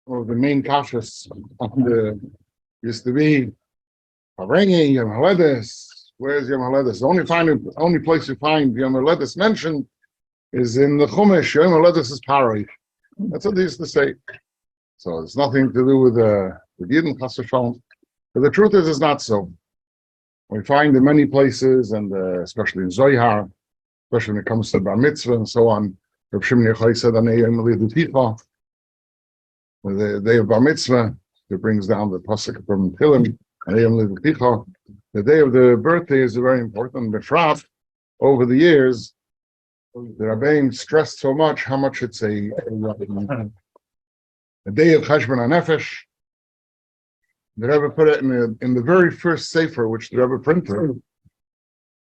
One of the main kashas on the used to be Farbrengen, Yom Haledes. Where's Yom Haledes? The only place you find Yom Haledes mentioned is in the Chumash. Yom Haledes is Paroi. That's what they used to say. So it's nothing to do with Yidden Chas v'Shalom. But the truth is, it's not so. We find in many places, and especially in Zohar, especially when it comes to Bar Mitzvah and so on, Reb Shimon Yochai said on the day of Bar Mitzvah, it brings down the pasuk from Tehillim, the day of the birthday is very important. Befrat, over the years, the Rabbi stressed so much how much it's a day of Cheshbon HaNefesh. The Rebbe put it in the very first sefer which the Rebbe printed.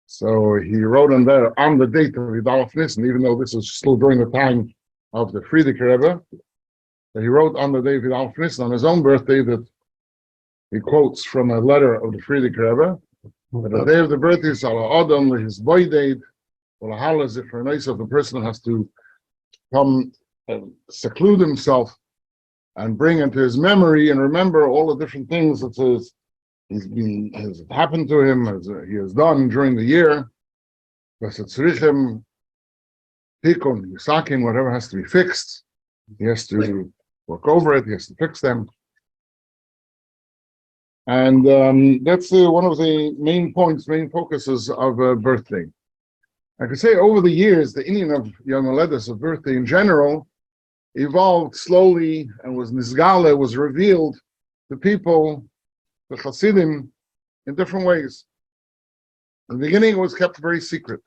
So he wrote on there on the date of Alef Nissan, even though this is still during the time of the Frierdiker Rebbe. He wrote on the day of Alef Nissan on his own birthday that he quotes from a letter of the Frierdiker Rebbe. The day of the birthday is Ala Adam, his boy date, or Halas, if for a nice of the person has to come and seclude himself and bring into his memory and remember all the different things that has happened to him, as he has done during the year. Tikun, Yisakin, whatever has to be fixed, he has to work over it, he has to fix them. And that's one of the main focuses of a birthday. I could say over the years, the Indian of Yom Haledes, of birthday in general, evolved slowly and was nizgale, was revealed to people, the Hasidim, in different ways. In the beginning, it was kept very secret,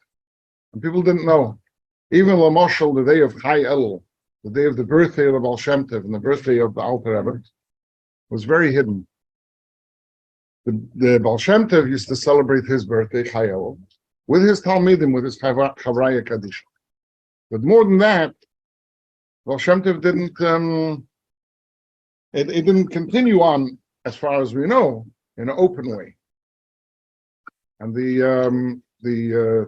and people didn't know. Even Lamoshel, the day of Chai Elul, the day of the birthday of the Baal Shem Tov and the birthday of the Alter Rebbe, was very hidden. The Baal Shem Tov used to celebrate his birthday, Chai Elul, with his Talmidim, with his Chavraya Kaddish. But more than that, Baal Shem Tov didn't. It didn't continue on, as far as we know, in an open way. And the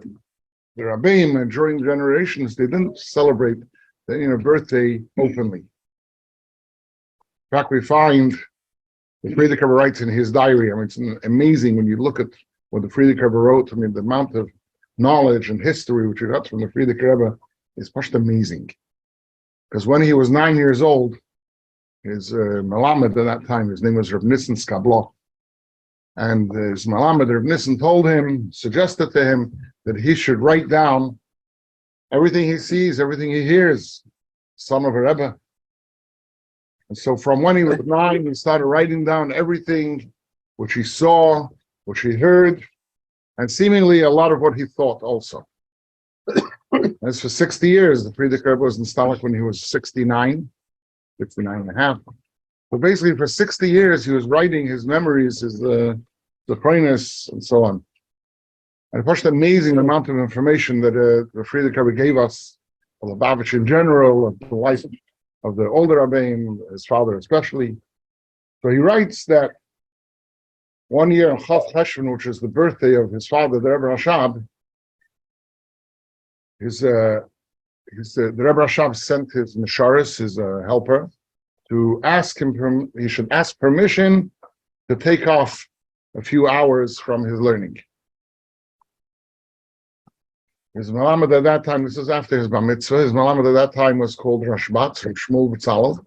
Rabbeim during generations, they didn't celebrate the birthday openly. In fact, we find the Frierdiker Rebbe writes in his diary. I mean, it's amazing when you look at what the Frierdiker Rebbe wrote. I mean, the amount of knowledge and history which he got from the Frierdiker Rebbe is just amazing. Because when he was 9 years old, his Melamed at that time, his name was Reb Nissan Skablo, and his Melamed, Reb Nissan, suggested to him that he should write down everything he sees, everything he hears, son of a Rebbe. And so from when he was 9, he started writing down everything which he saw, which he heard, and seemingly a lot of what he thought also. As for 60 years, the Frierdiker Rebbe was in Stalag when he was 69 and a half. But basically, for 60 years, he was writing his memories, his the Zechronos, and so on. And such an amazing amount of information that the Frierdiker Rebbe gave us, of Lubavitch in general, of the life of the older Rabbeim, his father especially. So he writes that one year on Chav Cheshvan, which is the birthday of his father, the Rebbe Rashab, the Rebbe Rashab sent his Misharis, his helper, to ask him, he should ask permission to take off a few hours from his learning. His Melamed at that time, this is after his Bar Mitzvah, his Melamed at that time was called Rashbat, from Shmuel B'Tzalel.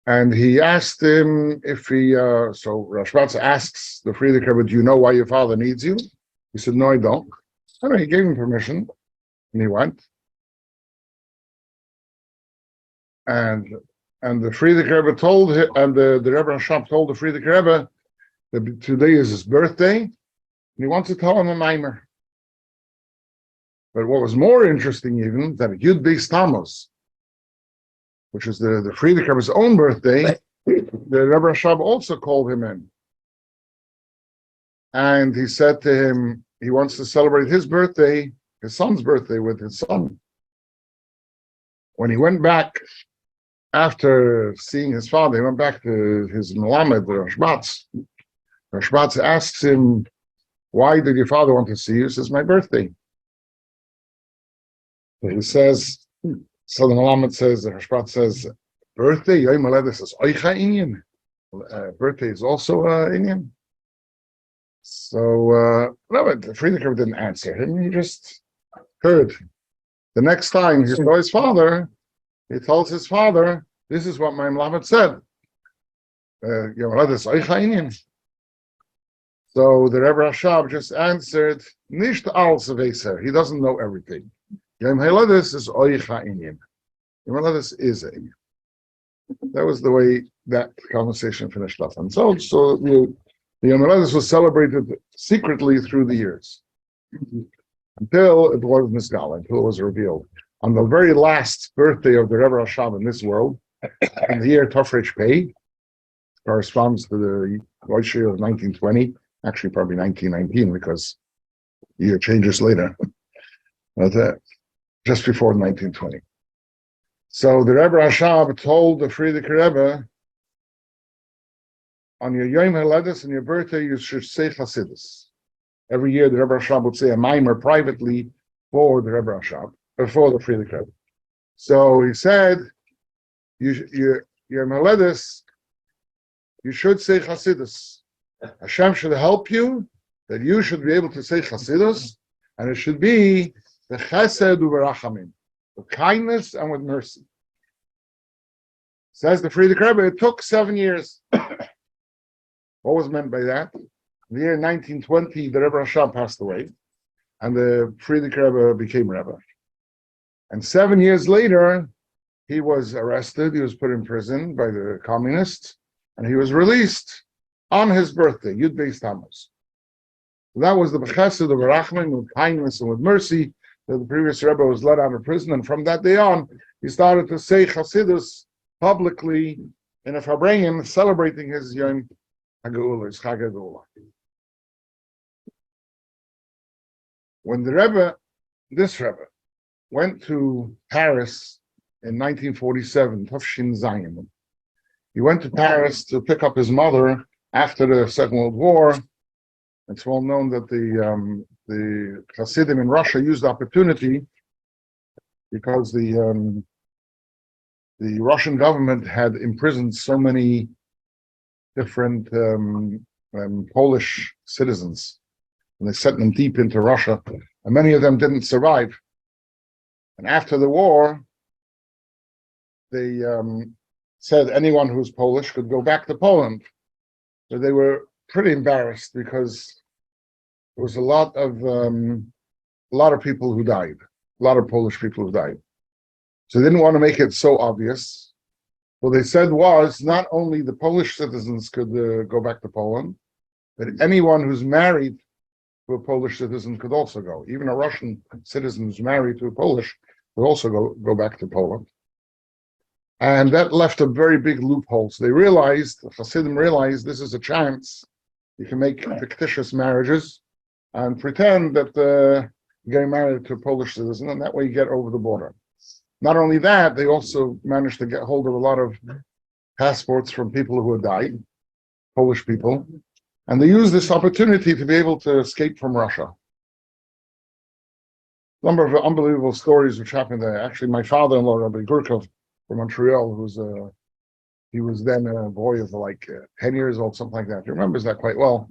And he asked him if so Rashbat asks the Frierdiker Rebbe, do you know why your father needs you? He said, no, I don't. And he gave him permission, and he went. And the Frierdiker Rebbe told him, and the Rebbe Rashab told the Frierdiker Rebbe that today is his birthday, and he wants to tell him a mimer. But what was more interesting even, that Yud Beis Tammuz, which is the Frierdiker Rebbe's own birthday, the Rebbe Rashab also called him in. And he said to him, he wants to celebrate his birthday, his son's birthday, with his son. When he went back, after seeing his father, he went back to his Melamed, the Rashbatz. Rashbatz asks him, why did your father want to see you? He says, my birthday. So he says, So the Malamed says, the Hashpat says, birthday, Yom Haledes is Oicha Inyan. Birthday is also Inyan. So, no, but the Friedrich didn't answer him. He just heard. The next time he saw his father, he tells his father, this is what my Malamed said. Yom Haledes Oicha Inyan. So the Rebbe Rashab just answered, Nicht al Seveser. He doesn't know everything. Yom Haledes is Oicha Inyan. Yom Haledes is a Inyan. That was the way that conversation finished off. And so the Yom Haledes was celebrated secretly through the years until it was Nisgal, until it was revealed. On the very last birthday of the Rebbe Rashab in this world, in the year Tofresh Pei, corresponds to the Rosh year of 1920, actually probably 1919 because the year changes later, but just before 1920. So the Rebbe Rashab told the Friedrich Rebbe, on your Yom Haledes and your birthday, you should say Chassidus. Every year, the Rebbe Rashab would say a mimer privately for the Rebbe Rashab, before the Friedrich Rebbe. So he said, your Yom Haledes, you should say Chassidus. Hashem should help you, that you should be able to say Chassidus, and it should be the Chesed u'Berachamim, with kindness and with mercy. Says the Friedrich Rebbe, it took 7 years. What was meant by that? In the year 1920, the Rebbe Rashab passed away, and the Friedrich Rebbe became Rebbe. And 7 years later, he was arrested, he was put in prison by the communists, and he was released on his birthday, Yud Beis Tammuz. So that was the B'chesed of Berachman, with kindness and with mercy, that the previous Rebbe was let out of prison, and from that day on, he started to say Chassidus publicly in a Farbrengen, celebrating his Yom HaGeula, his Chag HaGeula. When the Rebbe, this Rebbe, went to Paris in 1947, Tafshin Zayin, he went to Paris to pick up his mother after the Second World War. It's well known that the Hasidim in Russia used the opportunity because the Russian government had imprisoned so many different Polish citizens, and they sent them deep into Russia, and many of them didn't survive. And after the war, they said anyone who's Polish could go back to Poland. But they were pretty embarrassed because there was a lot of people who died, a lot of Polish people who died. So they didn't want to make it so obvious. What they said was not only the Polish citizens could go back to Poland, but anyone who's married to a Polish citizen could also go. Even a Russian citizen who's married to a Polish could also go back to Poland. And that left a very big loophole. So they realized, the Hasidim realized, this is a chance. You can make fictitious marriages and pretend that you're getting married to a Polish citizen, and that way you get over the border. Not only that, they also managed to get hold of a lot of passports from people who had died, Polish people, and they used this opportunity to be able to escape from Russia. A number of unbelievable stories which happened there. Actually, my father-in-law, Rabbi Gurkov, from Montreal, he was then a boy of like 10 years old, something like that. He remembers that quite well.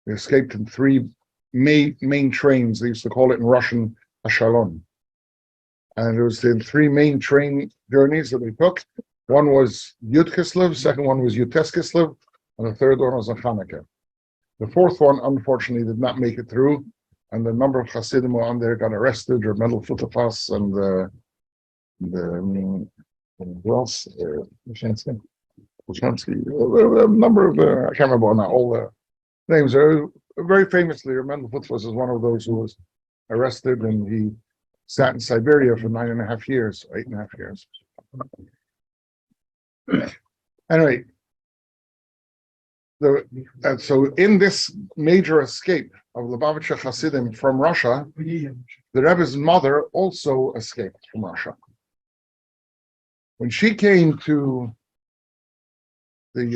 They escaped in 3 main trains. They used to call it in Russian Ashalon. And it was in 3 main train journeys that they took. One was Yud Kislev, second one was Yutes Kislev, and the third one was on Hanukkah. The fourth one, unfortunately, did not make it through, and the number of Hasidim who were on there got arrested, or Medal Futafas, and who else? Lashansky. A number of, I can't remember now, all the names. Very famously, Mendel Futafas is one of those who was arrested, and he sat in Siberia for 9.5 years, 8.5 years. Anyway, so in this major escape of Lubavitcher Hasidim from Russia, the Rebbe's mother also escaped from Russia. When she came to the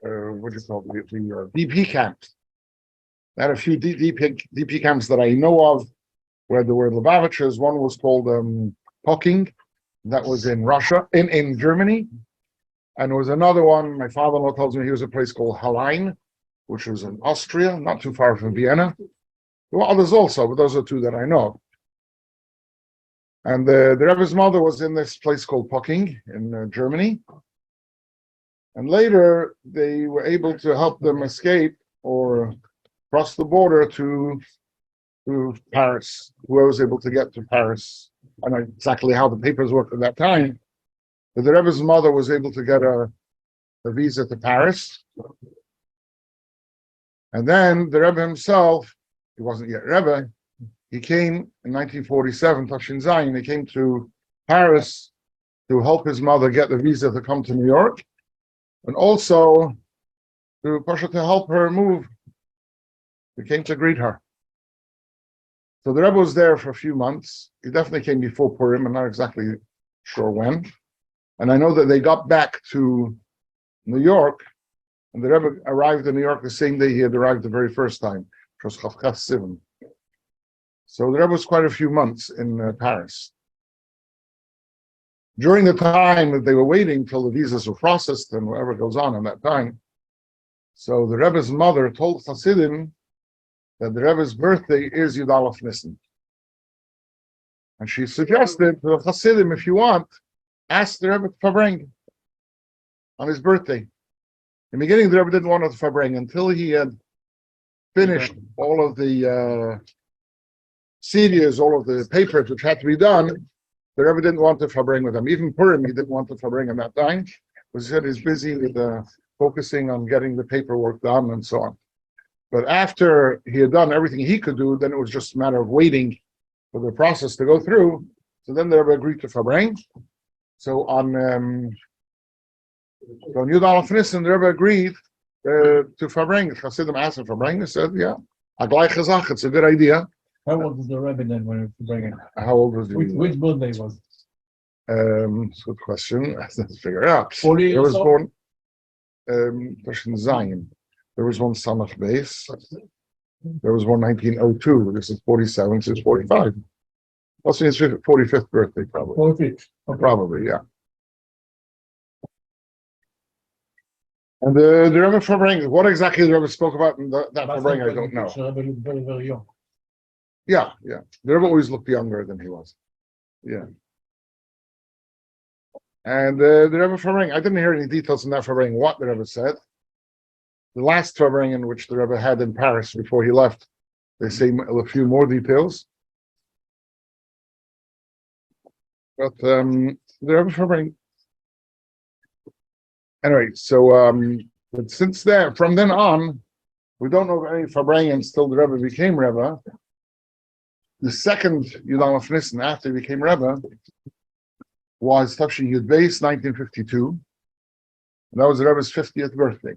DP camps, I had a few DP camps that I know of where there were Lubavitchers. One was called Poking, that was in Russia, in Germany. And there was another one, my father-in-law tells me he was a place called Hallein, which was in Austria, not too far from Vienna. There were others also, but those are two that I know. And the Rebbe's mother was in this place called Poking in Germany. And later, they were able to help them escape or cross the border to Paris. Whoever was able to get to Paris. I don't know exactly how the papers worked at that time, but the Rebbe's mother was able to get a visa to Paris. And then the Rebbe himself, he wasn't yet Rebbe, he came in 1947, Tashin Zayin, he came to Paris to help his mother get the visa to come to New York, and also to help her move. He came to greet her. So the Rebbe was there for a few months. He definitely came before Purim, I'm not exactly sure when. And I know that they got back to New York, and the Rebbe arrived in New York the same day he had arrived the very first time, which was Chavkas Sivan. So the Rebbe was quite a few months in Paris. During the time that they were waiting till the visas were processed and whatever goes on in that time, so the Rebbe's mother told Hasidim that the Rebbe's birthday is Yud Alef Nissan. And she suggested to the Hasidim, if you want, ask the Rebbe to Farbrengen on his birthday. In the beginning, the Rebbe didn't want to Farbrengen until he had finished all of the CDs, all of the papers which had to be done. The Rebbe didn't want to Farbrengen with them. Even Purim, he didn't want to Farbrengen at that time, because he said he's busy with focusing on getting the paperwork done and so on. But after he had done everything he could do, then it was just a matter of waiting for the process to go through. So then the Rebbe agreed to Farbrengen. So on Yud Alef Nissan, the Rebbe agreed to Farbrengen. Chassidim asked him Farbrengen. He said, "Yeah, it's a good idea." How old was the Rabbi then when it was Farbrengen? How old was he? Which birthday was it? It's a good question. Let's figure it out. 40 There or was so? born Zion. There was one Samach base. There was one 1902. This is 47. This is 45. What's his 45th birthday, probably? 45. Okay. Probably, yeah. And the Rebbe Farbrengen, what exactly the Rebbe spoke about in that Farbrengen, I don't know. The Rebbe looked very, very young. Yeah. The Rebbe always looked younger than he was. Yeah. And the Rebbe Farbrengen, I didn't hear any details in that Farbrengen, what the Rebbe said. The last Farbrengen, which the Rebbe had in Paris before he left, they say a few more details. But the Rebbe Farbrengen. Anyway, so but since then, from then on, we don't know of any Farbrengens till the Rebbe became Rebbe. The second Yud Alef Nissan after he became Rebbe was Tafshin Yud Beis, 1952. And that was the Rebbe's 50th birthday.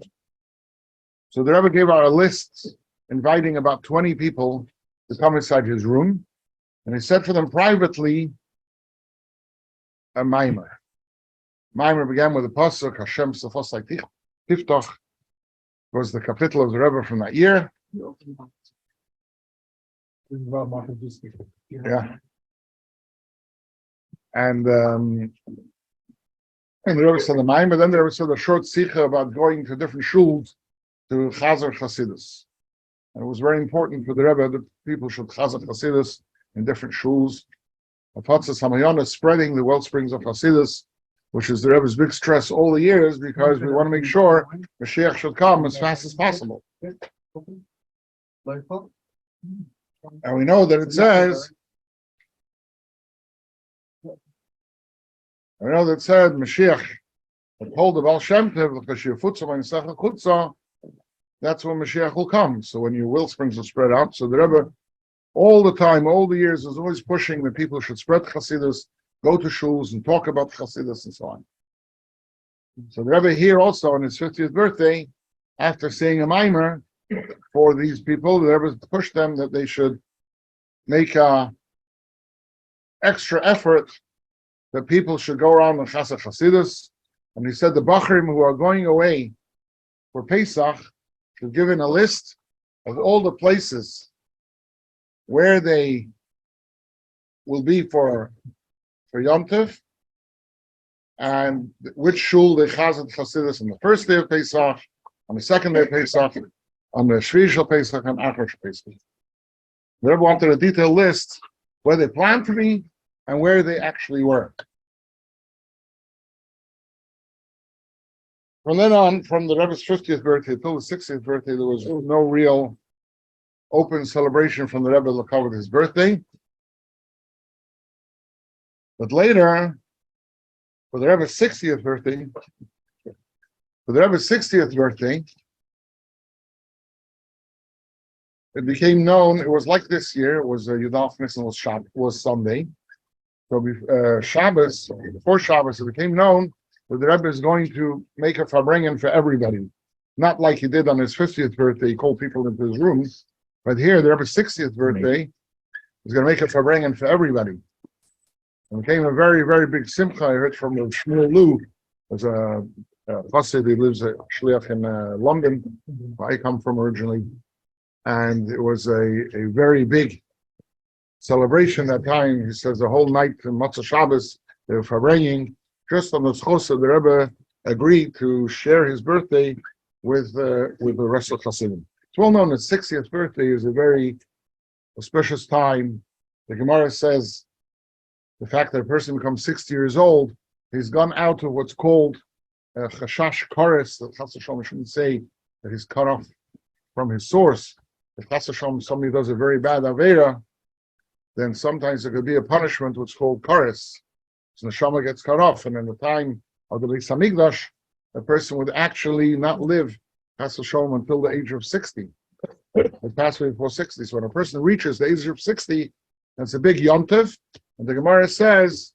So the Rebbe gave out a list inviting about 20 people to come inside his room, and he said for them privately a maimer. Maimer began with the pasuk Hashem Safos Tiftach was the capital of the Rebbe from that year. Yeah. And the Rebbe said the maimer. Then the Rebbe said a short sikha about going to different shuls to Chazer Chasidus. And it was very important for the Rebbe that people should Chazer Chasidus in different shuls. Apatzas Hamayana spreading the wellsprings of Chasidus, which is the Rebbe's big stress all the years, because we want to make sure Mashiach should come as fast as possible. And we know that it says, Mashiach told the Baal Shem Tov, that's when Mashiach will come. So when your wellsprings will spread out. So the Rebbe, all the time, all the years, is always pushing that people should spread Chasidus, go to shuls and talk about Chasidus and so on. So the Rebbe here also on his 50th birthday, after saying a maimer for these people, the Rebbe pushed them that they should make a extra effort that people should go around and Chassid Chasidus. And he said the Bachrim who are going away for Pesach should give in a list of all the places where they will be for Yom Tov, and which shul they chazed Chasidus on the first day of Pesach, on the second day of Pesach, on the Shvi Shel Pesach, and Achar Shel Pesach. The Rebbe wanted a detailed list where they planned to be and where they actually were. From then on, from the Rebbe's 50th birthday till the 60th birthday, there was no real open celebration from the Rebbe to cover his birthday. But later, for the Rebbe's 60th birthday, it became known. It was like this year. It was Yudaf Nisan was Sunday. So Shabbos, before Shabbos, it became known that the Rebbe is going to make a Farbrengen for everybody. Not like he did on his 50th birthday, he called people into his room. But here, the Rebbe's 60th birthday, he's going to make a Farbrengen for everybody. It became a very, very big simcha. I heard from Shmuel Lu, there's a chassid, he lives at Shliach in London, where I come from originally. And it was a very big celebration that time. He says the whole night in Matzah Shabbos, they were Farbrengen. Just on the Schosa, the Rebbe agreed to share his birthday with the rest of Chassidim. It's well known that 60th birthday is a very auspicious time. The Gemara says the fact that a person becomes 60 years old, he's gone out of what's called chashash kares. That Chas V'Shalom shouldn't say that he's cut off from his source. If Chas V'Shalom somebody does a very bad avera, then sometimes there could be a punishment which is called kares. So the neshama gets cut off, and in the time of the Beis Hamikdash, a person would actually not live Chas V'Shalom until the age of 60. They pass away before 60. So when a person reaches the age of 60, that's a big Yom Tov. And the Gemara says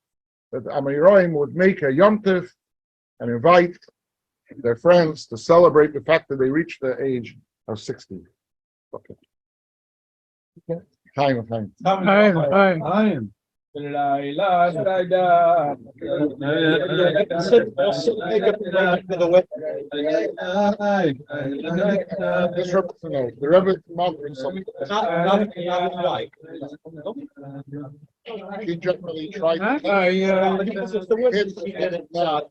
that Amiroim would make a Yom Tov and invite their friends to celebrate the fact that they reached the age of 60. Okay. Time. This the Rebbe modeling something. He generally tried to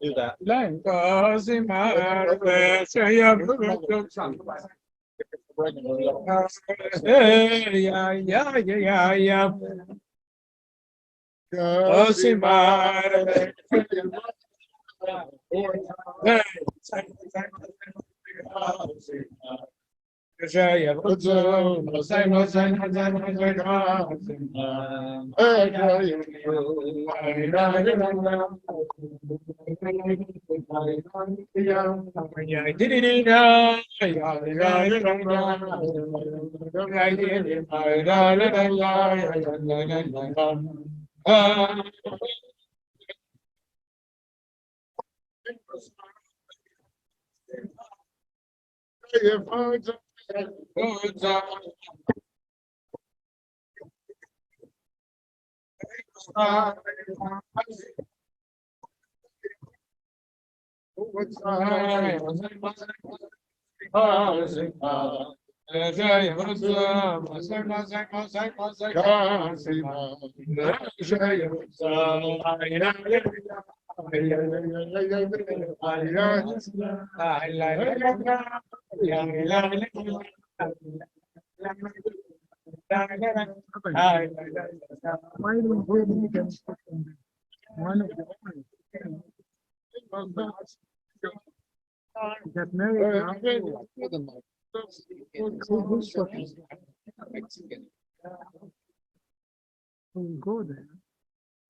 do that. Go there.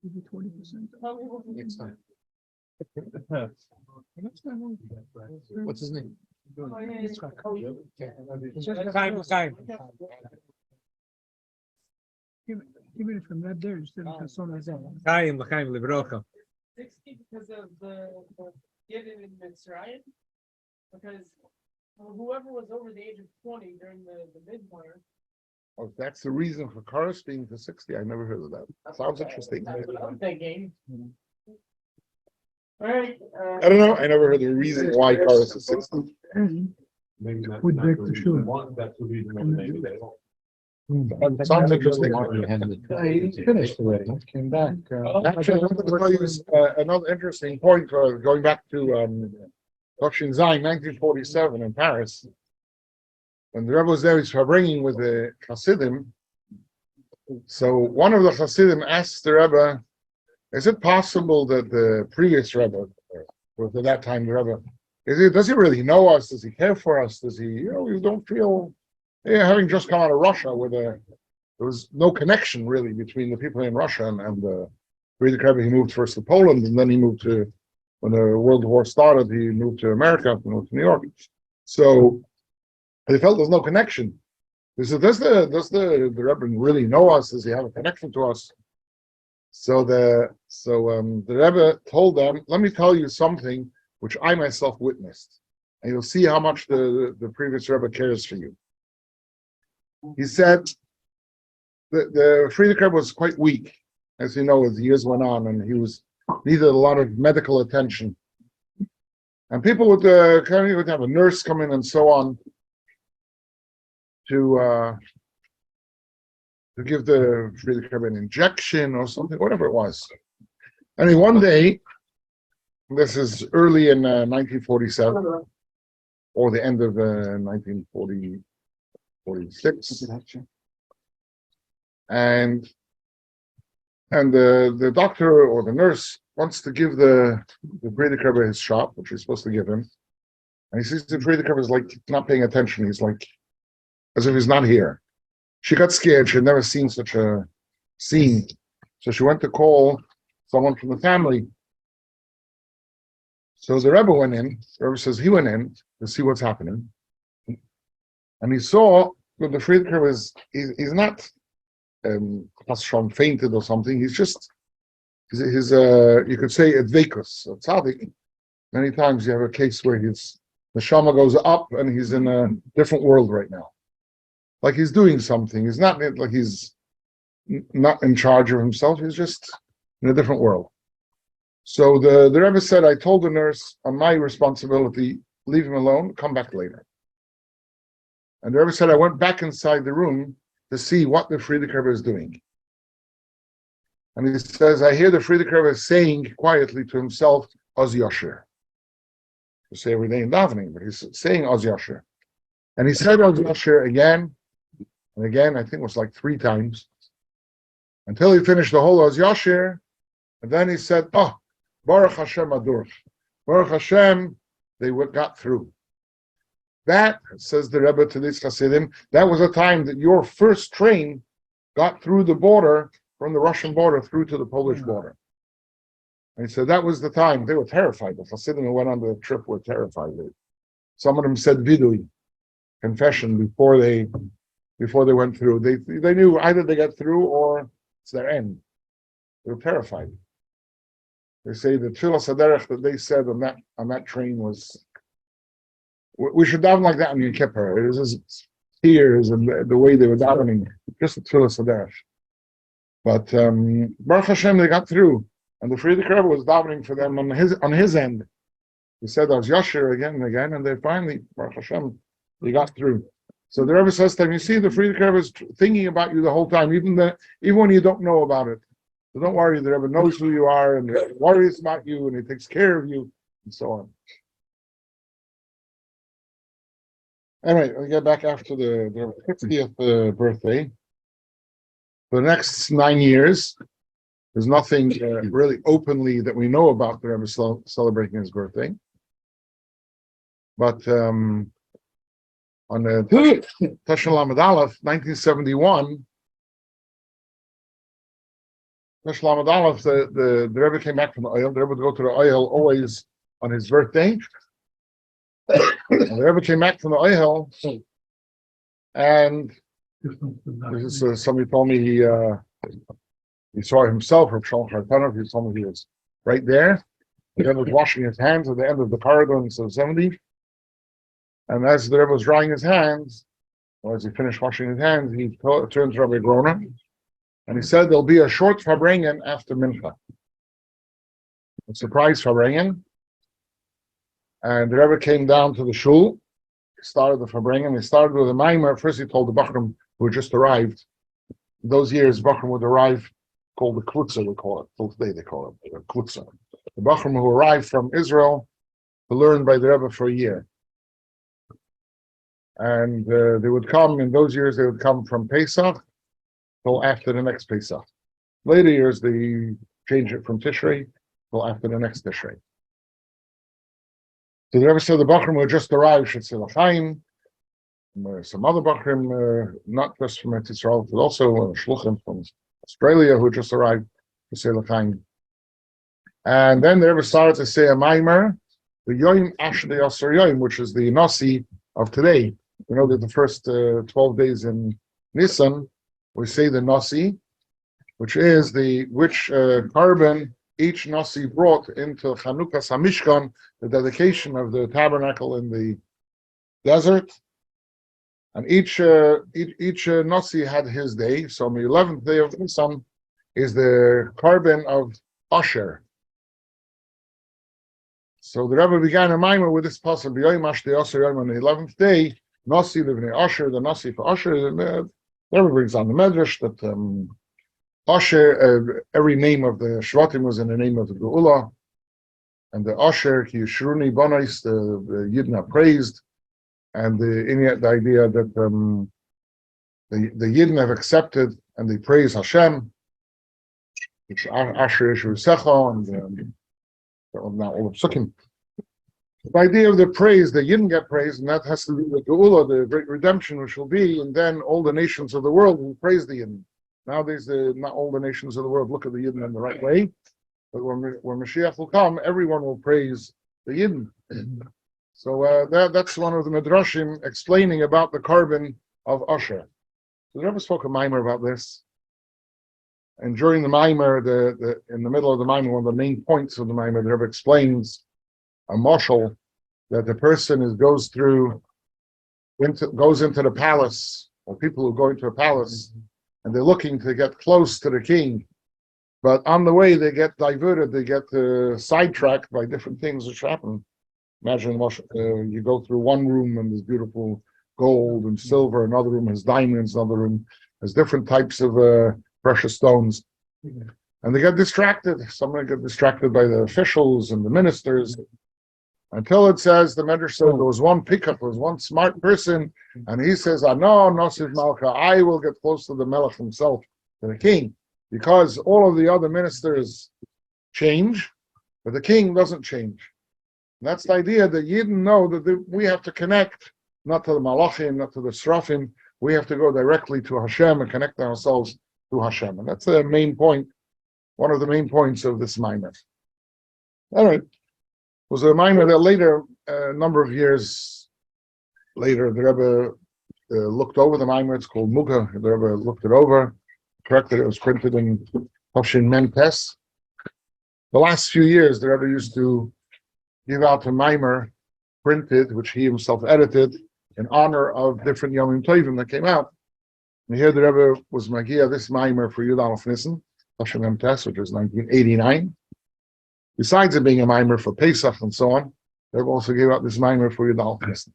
Give you 20%. Next time. What's his name? Give it from that there instead of Kasson Azar. Chaim, L'chaim, Livrocha. 60 because of the Yidden in Mitzrayim, because whoever was over the age of 20 during the midwinter. Oh, that's the reason for Karas being to 60. I never heard of that. Sounds interesting. That's what I'm thinking. All right. I don't know. I never heard the reason why Karas is 60. And Maybe that's Would not back the to reason sure. they want, that's the reason why maybe they won't. Sounds interesting. He finished already, came back. Actually, I wanted to tell you another interesting point, going back to Toshin Zayin, 1947 in Paris. When the Rebbe was there, he's Farbrengen with the Hasidim. So one of the Hasidim asked the Rebbe, is it possible that the previous Rebbe, or at that time the Rebbe, does he really know us? Does he care for us? Does he, you don't feel, having just come out of Russia there was no connection really between the people in Russia and the Frierdiker Rebbe. He moved first to Poland, and then he moved to, when the World War started, he moved to America, he moved to New York. So they felt there's no connection. They said, does the Rebbe really know us? Does he have a connection to us? So the Rebbe told them, let me tell you something which I myself witnessed, and you'll see how much the previous Rebbe cares for you. He said the Frierdiker Rebbe was quite weak, as you know, as the years went on, and he needed a lot of medical attention. And people would have a nurse come in and so on to give the Frierdiker Rebbe an injection or something, whatever it was. And one day, this is early in 1947, or the end of 1946, and the doctor or the nurse wants to give the Frierdiker Rebbe his shot, which he's supposed to give him, and he sees the Frierdiker Rebbe is like not paying attention. He's like as if he's not here. She got scared. She had never seen such a scene, so she went to call someone from the family. So the Rebbe went in. The Rebbe says he went in to see what's happening, and he saw that the Frierdiker Rebbe he's not fainted or something. He's just his you could say advekus, a tzaddik. Many times you have a case where the neshama goes up and he's in a different world right now, like he's doing something. He's not like he's not in charge of himself. He's just in a different world. So the Rebbe said, I told the nurse on my responsibility, leave him alone, come back later. And the Rebbe said, I went back inside the room to see what the Frierdiker Rebbe is doing. And he says, I hear the Frierdiker Rebbe saying quietly to himself, Oz Yosher. To say every day in davening, but he's saying Oz Yosher. And he said Oz Yosher again and again, I think it was like 3 times, until he finished the whole Oz Yosher. And then he said, oh, Baruch Hashem Adur. Baruch Hashem, they got through. That, says the Rebbe to these Hasidim, that was a time that your first train got through the border, from the Russian border through to the Polish border. And he said that was the time. They were terrified. The Hasidim who went on the trip were terrified. Some of them said vidui, confession, before they went through. They knew either they got through or it's their end. They were terrified. They say the Tfilah Saderech that they said on that train was, we should daven like that on Yom Kippur. It was his tears and the way they were davening, just the Tfilah Saderech. But Baruch Hashem, they got through, and the Frierdiker Rebbe was davening for them on his end. He said Oz Yosher again and again, and they finally, Baruch Hashem, they got through. So the Rebbe says to them, you see, the Frierdiker Rebbe is thinking about you the whole time, even when you don't know about it. So don't worry, the Rebbe knows who you are and worries about you and he takes care of you and so on. Anyway, we get back after the 50th birthday. For the next 9 years, there's nothing really openly that we know about the Rebbe celebrating his birthday. But on the Tashon Lamed Alef, 1971, Tashon Lamed Alef, the Rebbe came back from the oil. The Rebbe would go to the oil always on his birthday. And the Rebbe came back from the oil, and somebody told me he saw himself, or Shalom Chartanov, he told me he was right there. The Rebbe was washing his hands at the end of the corridor in 70. And as the Rebbe was drying his hands, or as he finished washing his hands, he turned to Rabbi Grona, and he said there'll be a short Farbrengen after Mincha. A surprise Farbrengen. And the Rebbe came down to the shul, started the Farbrengen. He started with a mimer. First he told the Bachram who had just arrived. In those years, Bachram would arrive, called the Klutza, we call it. Till today they call it Klutza. The Bachram who arrived from Israel to learn by the Rebbe for a year. And they would come, in those years, they would come from Pesach till after the next Pesach. Later years, they changed it from Tishrei till after the next Tishrei. So the Rebbe said the Bachram who had just arrived should say L'chaim. Some other Bachrim, not just from Yisroel, but also Shluchim from Australia who had just arrived to say L'chaim. And then the Rebbe started to say a Maimer, the Yoim Ashdei Asar Yoim, which is the Nasi of today. You know that the first 12 days in Nissan, we say the Nasi, which is which carbon each Nasi brought into Chanukah Samishkan, the dedication of the tabernacle in the desert. And each Nasi had his day. So on the 11th day of Nissan is the carbon of Asher. So the Rebbe began a mimer with this passage, B'yoyim Ashdei Asher Yom, on the 11th day, Nasi Livnei Asher, the Nasi for Asher. The Rebbe brings on the Medrash that Asher, every name of the Shvatim was in the name of the Geula, and the Asher, Ki Yishruni Bonais, the Yidna praised, and the idea that the Yidden have accepted and they praise Hashem, which Asher Yishu Secha, and now all of Sukkim. The idea of the praise, the Yidden get praised, and that has to do with Geula, the great redemption, which will be, and then all the nations of the world will praise the Yidden. Nowadays, not all the nations of the world look at the Yidden in the right way, but when Mashiach will come, everyone will praise the Yidden. So that's one of the Midrashim explaining about the carbon of Asher. So the Rebbe spoke a mimer about this. And during the mimer, in the middle of the mimer, one of the main points of the mimer, the Rebbe explains a mashal that the person goes into the palace, or people who go into a palace, and they're looking to get close to the king. But on the way, they get diverted, they get sidetracked by different things which happen. Imagine you go through one room and there's beautiful gold and silver, another room has diamonds, another room has different types of precious stones. And they get distracted. Somebody get distracted by the officials and the ministers. Until it says, the Medrash said, there was one pickup, there was one smart person, and he says, "Ano Nasiv Malka, I will get close to the Melech himself, to the king, because all of the other ministers change, but the king doesn't change." And that's the idea that you didn't know that we have to connect, not to the Malachim, not to the Srafim, we have to go directly to Hashem and connect ourselves to Hashem. And that's the main point, one of the main points of this minor. All right. It was a minor that later, a number of years later, the Rebbe looked over the minor. It's called Muga. The Rebbe looked it over, corrected it. It was printed in Toshin Mentes. The last few years, the Rebbe used to give out a mimer printed, which he himself edited, in honor of different Yomim Tovim that came out. And here the Rebbe was Magia, this mimer for Yud Aleph Nissen, Toshin Mentes, which was 1989. Besides it being a mimer for Pesach and so on, they also gave out this mimer for Yud Aleph Nissen.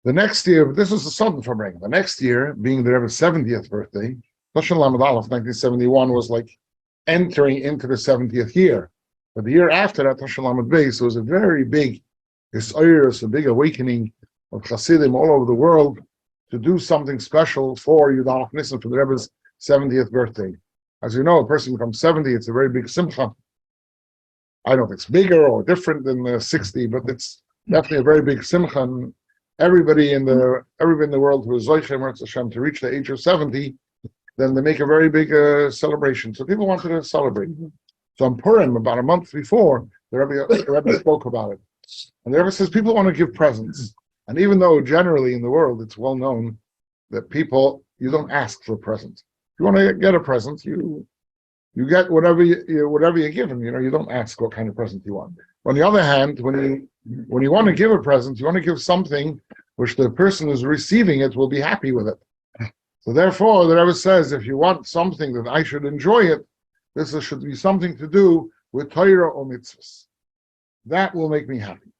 The next year, this was the sudden Farbrengen. The next year, being the Rebbe's 70th birthday, Toshin Lamed Aleph, 1971, was like entering into the 70th year. But the year after that, Toshin Lamed Beis, was a very big a big awakening of Hasidim all over the world to do something special for Yud Aleph Nissen, for the Rebbe's 70th birthday. As you know, a person becomes 70, it's a very big simcha. I don't know if it's bigger or different than 60, but it's definitely a very big simcha. And everybody in the world who is Zoichem Hashem to reach the age of 70, then they make a very big celebration. So people wanted to celebrate. So on Purim, about a month before, the Rebbe spoke about it. And the Rebbe says people want to give presents. And even though generally in the world it's well known that you don't ask for a present. If you want to get a present, you get whatever you give them. You don't ask what kind of present you want. On the other hand, when you want to give a present, you want to give something which the person who's receiving it will be happy with it. So therefore, the Rebbe says, if you want something that I should enjoy it, this should be something to do with Torah or mitzvahs. That will make me happy.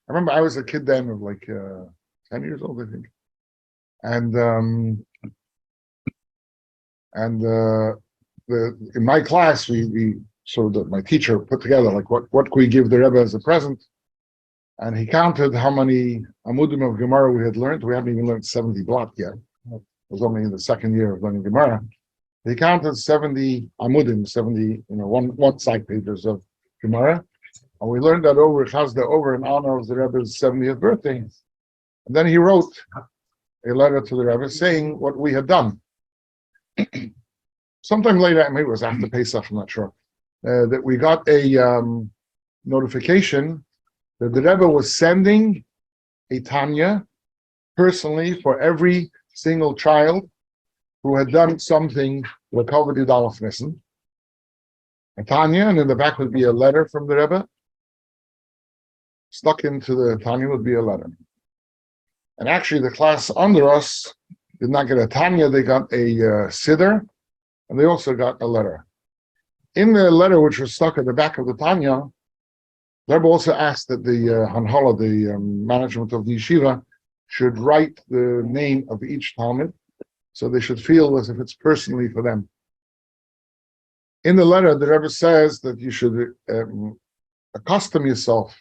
I remember I was a kid then of like 10 years old, I think. In my class, my teacher put together like what could we give the Rebbe as a present, and he counted how many amudim of Gemara we had learned. We haven't even learned 70 blot yet. It was only in the second year of learning Gemara. He counted 70 amudim, 70 one side pages of Gemara, and we learned that over Chazda over in honor of the Rebbe's 70th birthday. And then he wrote a letter to the Rebbe saying what we had done. Sometime later, maybe it was after Pesach, I'm not sure, that we got a notification that the Rebbe was sending a Tanya personally for every single child who had done something like Alef Nissan. A Tanya, and in the back would be a letter from the Rebbe. Stuck into the Tanya would be a letter. And actually, the class under us did not get a Tanya, they got a Siddur, and they also got a letter. In the letter, which was stuck at the back of the Tanya, the Rebbe also asked that the Hanhala, the management of the yeshiva, should write the name of each Talmud, so they should feel as if it's personally for them. In the letter, the Rebbe says that you should accustom yourself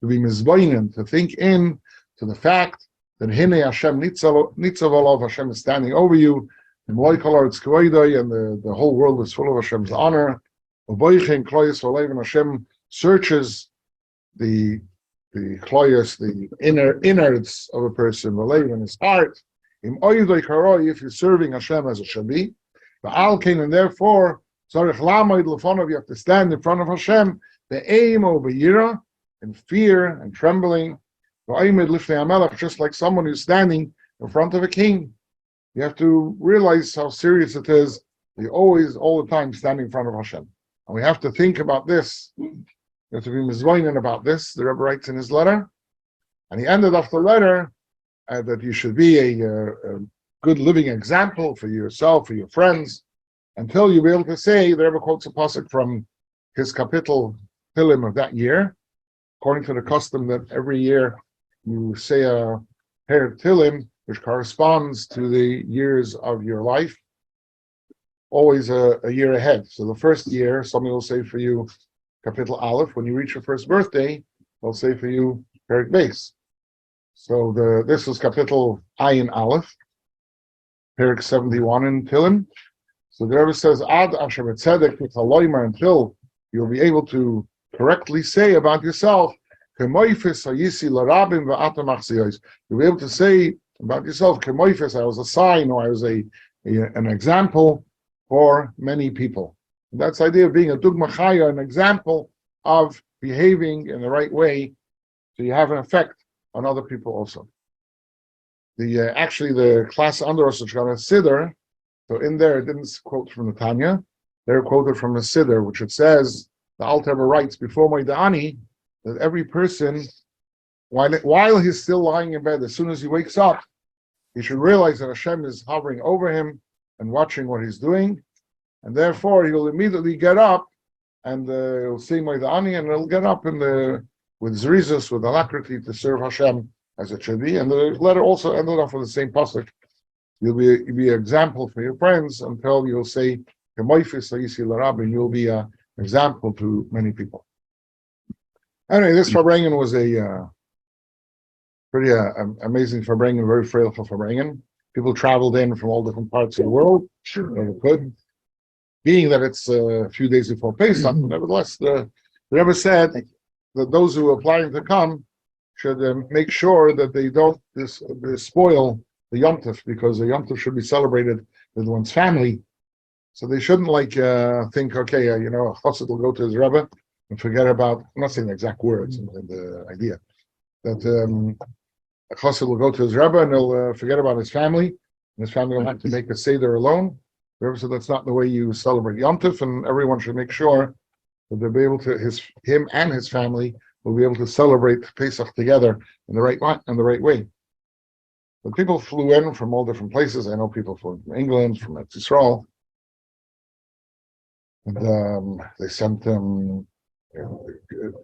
to be mizboinen, to think in to the fact that Hine Hashem Nitzav Olav, Hashem is standing over you, and the whole world is full of Hashem's honor. Hashem searches the kloyos, the innards of a person, in his heart. If you're serving Hashem as it should be, and therefore you have to stand in front of Hashem, the aim of Yira, in fear and trembling, just like someone who's standing in front of a king. You have to realize how serious it is. You're always, all the time, standing in front of Hashem. And we have to think about this. You have to be mizvoinen about this, the Rebbe writes in his letter. And he ended off the letter that you should be a good living example for yourself, for your friends, until you'll be able to say, the Rebbe quotes a pasuk from his kapitel Tilim of that year, according to the custom that every year you say a pair of Tilim, which corresponds to the years of your life, always a year ahead. So the first year, somebody will say for you, Kapitel Alef. When you reach your first birthday, they'll say for you, Perik Beis. So this is Kapitel Ayin Alef, Perik 71 in Tilim. So the Rebbe says, Ad Asher Tzedek Aloymer, until you'll be able to correctly say about yourself, you'll be able to say about yourself, I was a sign, or I was an example for many people. And that's the idea of being a dugma chaya, an example of behaving in the right way, so you have an effect on other people also. The class under us, which got a siddur, so in there it didn't quote from the Tanya, they're quoted from a siddur, which it says, the Alter Rebbe writes before Moedani, that every person, while he's still lying in bed, as soon as he wakes up, he should realize that Hashem is hovering over him and watching what he's doing, and therefore he will immediately get up and he'll say Moedani, and he'll get up with zrizus, with alacrity, to serve Hashem as it should be. And the letter also ended off with the same pasuk. You'll be an example for your friends until you'll say, you'll be an example to many people. Anyway, this Farbrengen was a pretty amazing Farbrengen, very frail Farbrengen. People traveled in from all different parts of the world. Sure, they could. Being that it's a few days before Pesach, nevertheless, the Rebbe said that those who are planning to come should make sure that they don't spoil the Yom Tov, because the Yom Tov should be celebrated with one's family. So they shouldn't think, okay, a chassid will go to his Rebbe and forget about, I'm not saying the exact words, the idea, that a chassid will go to his Rebbe and he'll forget about his family, and his family will have to make a seder alone. The Rebbe said that's not the way you celebrate Yom Tov, and everyone should make sure that they'll be able to, him and his family will be able to celebrate Pesach together in the right way. But people flew in from all different places. I know people from England, from Yisroel, and they sent them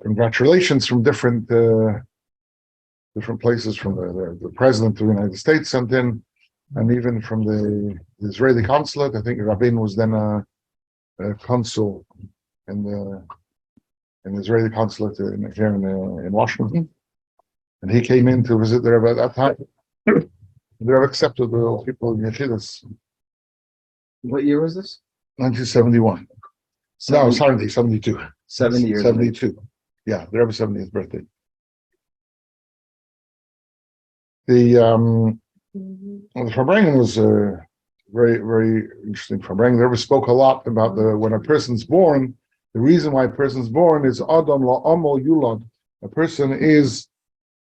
congratulations from different different places from the president of the United States sent in, and even from the Israeli consulate. I think Rabin was then a consul in the Israeli consulate here in Washington, and he came in to visit the Rebbe at that time. The Rebbe accepted the people in Yechidus. What year was this? 1971. No, 72. 70 years. 72. Yeah, the Rebbe's 70th birthday. The Farbrengen was very, very interesting. Farbrengen, the Rebbe spoke a lot about when a person's born. The reason why a person's born is Adam la'amal yulad. A person is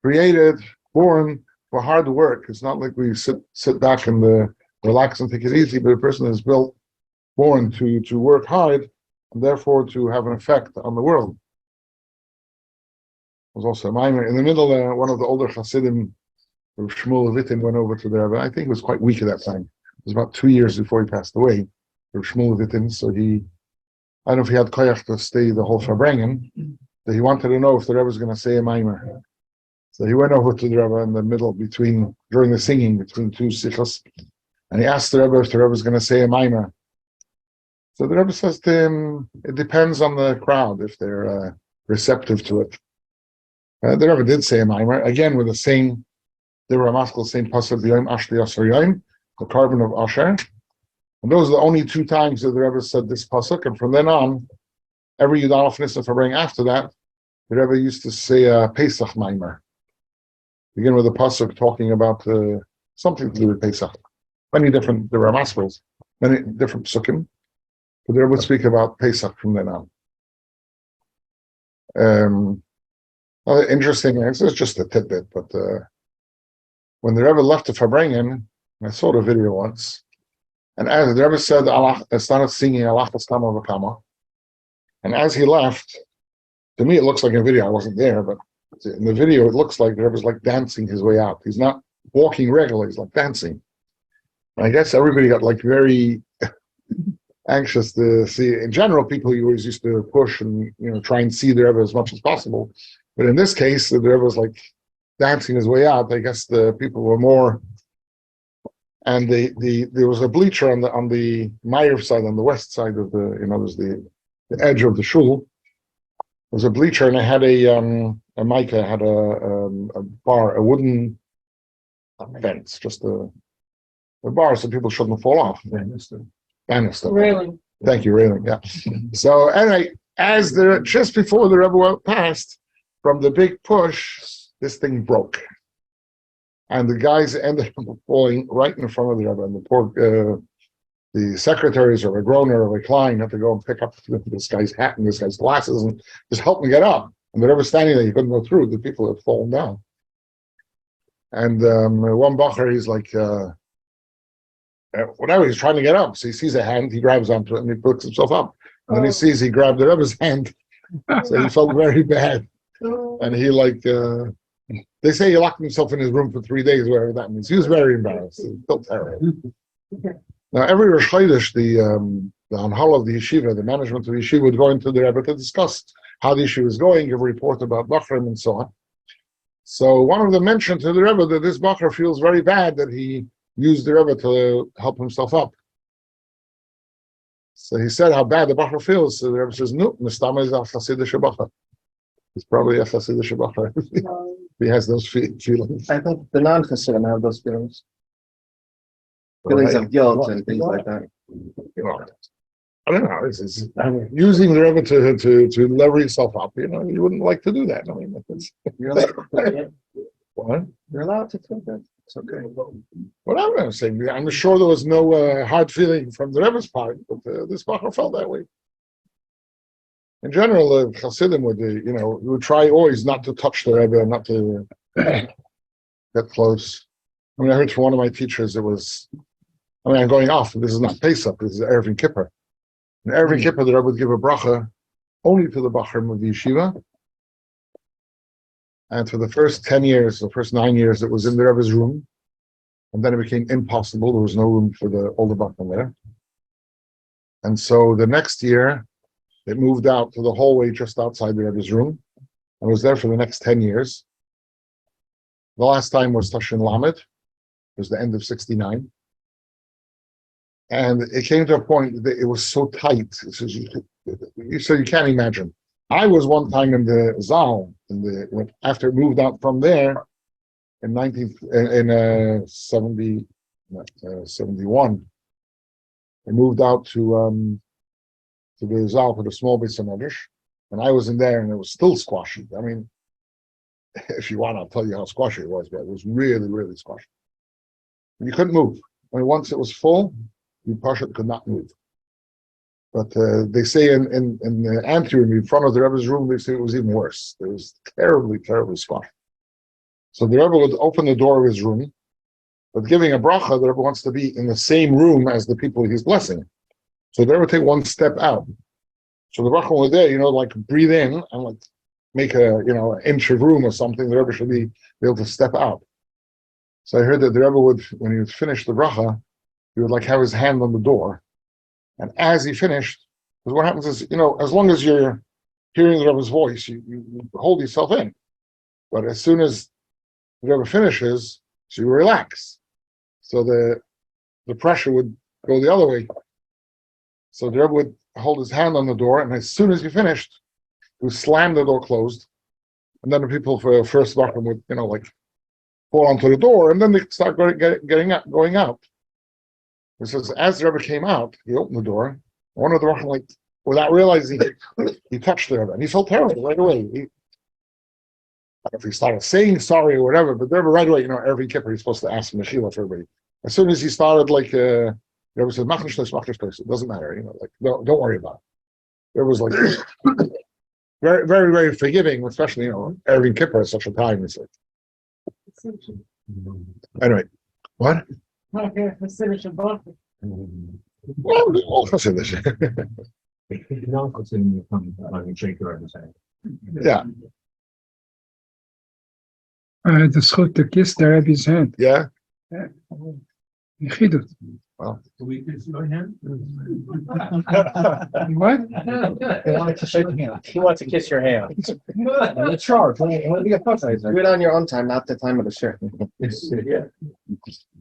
created, born for hard work. It's not like we sit back and relax and take it easy, but a person is born to work hard, and therefore to have an effect on the world. There was also a minor in the middle. One of the older Hasidim, Shmuel Vitin, went over to there, but I think he was quite weak at that time. It was about 2 years before he passed away. Shmuel Vitin, so I don't know if he had koyach to stay the whole Farbrengen, but he wanted to know if the Rebbe was going to say a mimer. So he went over to the Rebbe in the middle during the singing between two sichos, and he asked the Rebbe if the Rebbe was going to say a mimer. So the Rebbe says to him, it depends on the crowd if they're receptive to it. The Rebbe did say a mimer, again with the same, they were a maskal, same pasuk, the Yom Ashli Asher Yom, the carbon of Asher. And those are the only 2 times that the Rebbe said this pasuk, and from then on, every Yud Aleph Nisan Farbrengen after that, the Rebbe used to say a Pesach mimer. Begin with a pasuk talking about something to do with Pesach. Many different, there were maskals, many different psukim. But the Rebbe would speak about Pesach from then on. Interesting, this is just a tidbit, but when the Rebbe left the Farbrengen, I saw the video once, and as the Rebbe said, Allah started singing Allah Tama V'Kama, and as he left, to me it looks like a video. I wasn't there, but in the video it looks like the Rebbe's like dancing his way out. He's not walking regularly; he's like dancing. And I guess everybody got like very anxious to see. In general, people always used to push and try and see the Rebbe as much as possible. But in this case, the Rebbe was like dancing his way out. I guess the people were more, and there was a bleacher on the Meyer side, on the west side of there's the edge of the shul. There was a bleacher, and I had a mica, had a bar, a wooden fence, just a bar, so people shouldn't fall off. Banister. Railing. Thank you, railing. Yeah. So anyway, just before the Rebbe passed, from the big push, this thing broke, and the guys ended up falling right in front of the Rebbe, and the poor the secretaries or a groaner or a Klein had to go and pick up this guy's hat and this guy's glasses and just help me get up. And the Rebbe was standing there; he couldn't go through. The people had fallen down, and one bacher, he's like. Whatever, he's trying to get up. So he sees a hand, he grabs onto it and he picks himself up. And then he sees he grabbed the Rebbe's hand. So he felt very bad. And he they say he locked himself in his room for 3 days, whatever that means. He was very embarrassed. He felt terrible. Now, every Rosh Chodesh, the Anhal of the yeshiva, the management of the yeshiva would go into the Rebbe to discuss how the yeshiva is going, give a report about Bachrim and so on. So one of them mentioned to the Rebbe that this Bacher feels very bad that he used the Rebbe to help himself up. So he said how bad the Bacher feels. So the Rebbe says, no, Mistama is a Hasidic Bacher. He's probably a Hasidic Bacher. He has those feelings. I thought the non-Hasidim have those feelings. Feelings of guilt and things like that. I don't know. It's using the Rebbe to lever yourself up. You wouldn't like to do that. I mean, You're allowed to do that. What? You're allowed to do that. It's okay. What I'm saying, I'm sure there was no hard feeling from the Rebbe's part, but this Bacher felt that way. In general, Hasidim would try always not to touch the Rebbe, not to get close. I mean, I heard from one of my teachers, I'm going off. This is not Pesach, this is Erev Kippur. And Erev Kippur, the Rebbe would give a bracha only to the Bachrim of the yeshiva. And for the first 10 years, the first 9 years, it was in the Rebbe's room. And then it became impossible. There was no room for the older Bachrim there. And so the next year, it moved out to the hallway just outside the Rebbe's room. I was there for the next 10 years. The last time was Tashin Lamed. It was the end of 69. And it came to a point that it was so tight. So you can't imagine. I was one time in the Zal, after it moved out from there in 71. I moved out to the Zal for the small bits of Medrash, and I was in there, and it was still squashy. I mean, if you want, I'll tell you how squashy it was, but it was really, really squashy. And you couldn't move. I mean, once it was full, you Pasha could not move. But they say in the anteroom in front of the Rebbe's room, they say it was even worse. It was terribly, terribly squashy. So the Rebbe would open the door of his room, but giving a bracha, the Rebbe wants to be in the same room as the people he's blessing. So the Rebbe would take one step out. So the bracha was there, like breathe in and like make an inch of room or something. The Rebbe should be able to step out. So I heard that the Rebbe would, when he would finish the bracha, he would like have his hand on the door. And as he finished, because what happens is, as long as you're hearing the Rebbe's voice, you hold yourself in. But as soon as the Rebbe finishes, so you relax. So the pressure would go the other way. So the Rebbe would hold his hand on the door, and as soon as he finished, he would slam the door closed. And then the people for first Vachim would, fall onto the door, and then they start going out. It says, as the Rebbe came out, he opened the door. One of the Vachim, without realizing it, he touched the Rebbe, and he felt terrible right away. I don't know if he started saying sorry or whatever, but the Rebbe right away, every Kippur he's supposed to ask Mechila for everybody. As soon as he started, the Rebbe said, "Mach nicht, it doesn't matter, don't worry about it." There was very, very, very forgiving, especially every Kippur at such a time. It's anyway, what? Well, all Hasidish. Yeah. I had the schut to kiss the Rabbi's hand. Yeah. Yechidut. Well, Can we kiss your hand? What? He wanted to shake your hand. He wants to kiss your hand. Let's charge. Do Do it on your own time, not the time of the shirt.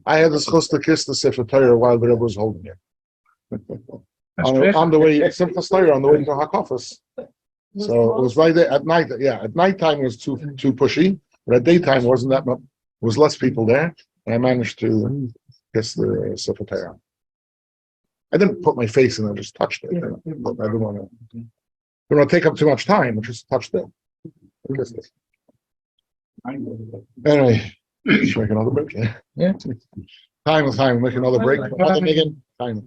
I had the schus to kiss the Sefer Torah while the Rebbe was holding it. On the way, Simchas Torah, on the way to Hakafas. So it was right there at night. Yeah, at nighttime it was too pushy, but at daytime it wasn't that much. Was less people there, and I managed to kiss the Sefer Torah. I didn't put my face in; I just touched it. I didn't want to take up too much time. I just touched it. Kissed it. Anyway, let's make another break. Yeah. Time. Make another break. Another Megan. Time.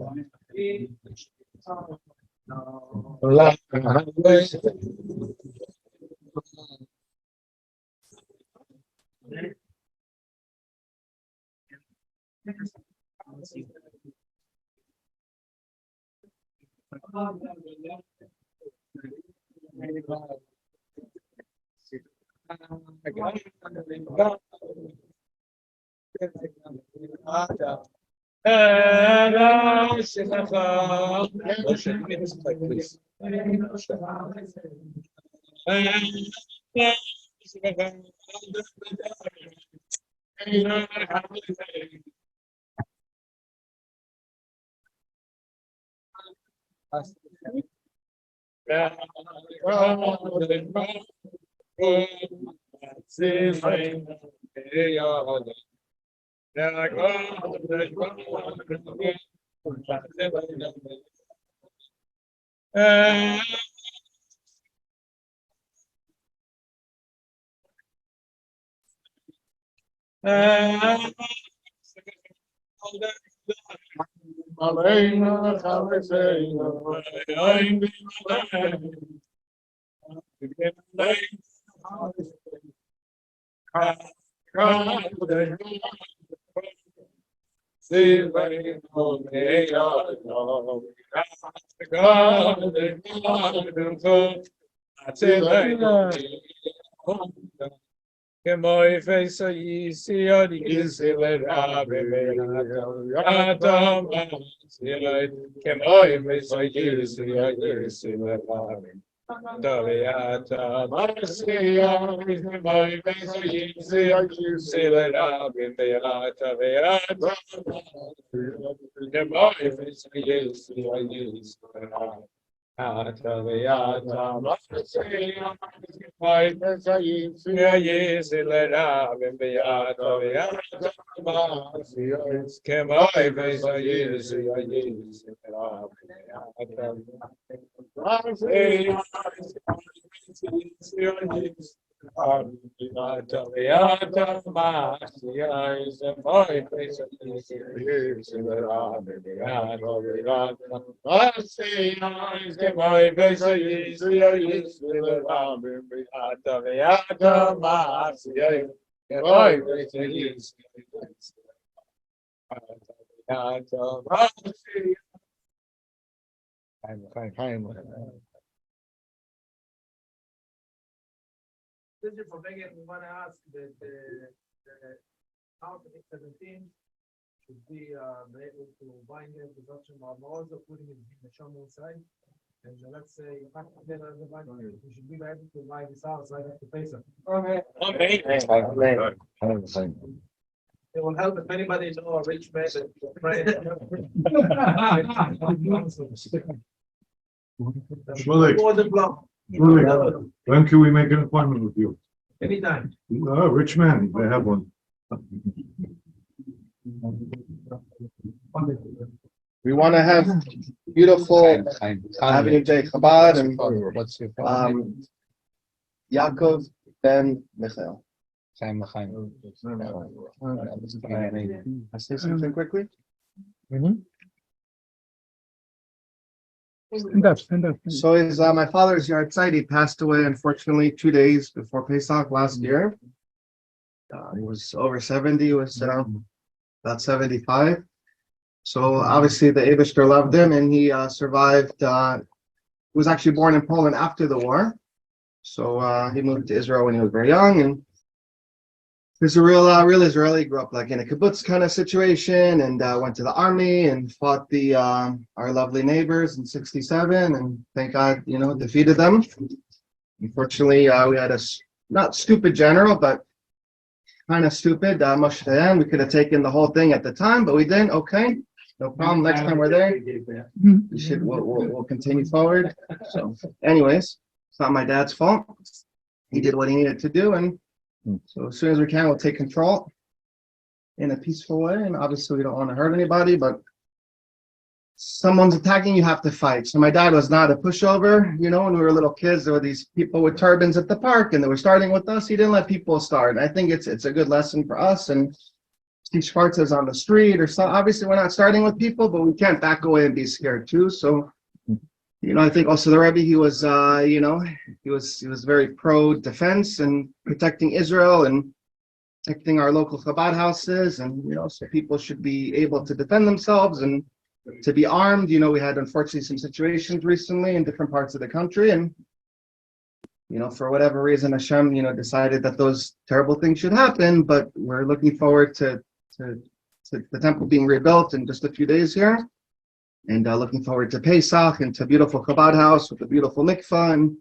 Kemoi feso yisi odi kisile Rabbi Adam Kemoi feso yisi odi kisile Rabbi Taviata Marcia, my face, you see that I've been there. Taviata, my face, you see Taviata Marcia, my face, you see that I've been there. Taviata Marcia, my face, you see This is for Megan, we want to ask that the house of 17 should be able to buy the production of also putting it in the showroom inside. And let's say, we should be able to buy this house right after Pesach. It will help if anybody know a rich man that pray. Shmulek. For the block. Shmulek, when can we make an appointment with you? Anytime. Oh, rich man, they have one. We want to have beautiful Avenue J Chabad and Yaakov ben Michael. I say something quickly? Stand up, stand up. So is my father's yard site. He passed away unfortunately 2 days before Pesach last year. He was over 70, he was about 75. So obviously the Eibishter loved him and he survived. He was actually born in Poland after the war. So he moved to Israel when he was very young, and he's a real Israeli. Grew up like in a kibbutz kind of situation, and went to the army and fought the our lovely neighbors in '67, and thank God, defeated them. Unfortunately, we had a not stupid general, but kind of stupid. Moshe Dayan. We could have taken the whole thing at the time, but we didn't. Okay, no problem. Next time we're there, we'll continue forward. So, anyways, it's not my dad's fault. He did what he needed to do, and so as soon as we can, we'll take control in a peaceful way. And obviously, we don't want to hurt anybody, but someone's attacking, you have to fight. So my dad was not a pushover. When we were little kids, there were these people with turbans at the park, and they were starting with us. He didn't let people start. And I think it's a good lesson for us. And Steve Schwartz is on the street, or so. Obviously, we're not starting with people, but we can't back away and be scared too. So, I think also the Rabbi, he was, he was very pro defense and protecting Israel and protecting our local Chabad houses, and so people should be able to defend themselves and to be armed. We had unfortunately some situations recently in different parts of the country, and for whatever reason, Hashem, decided that those terrible things should happen. But we're looking forward to the temple being rebuilt in just a few days here. And looking forward to Pesach and to beautiful Chabad house with a beautiful mikvah and,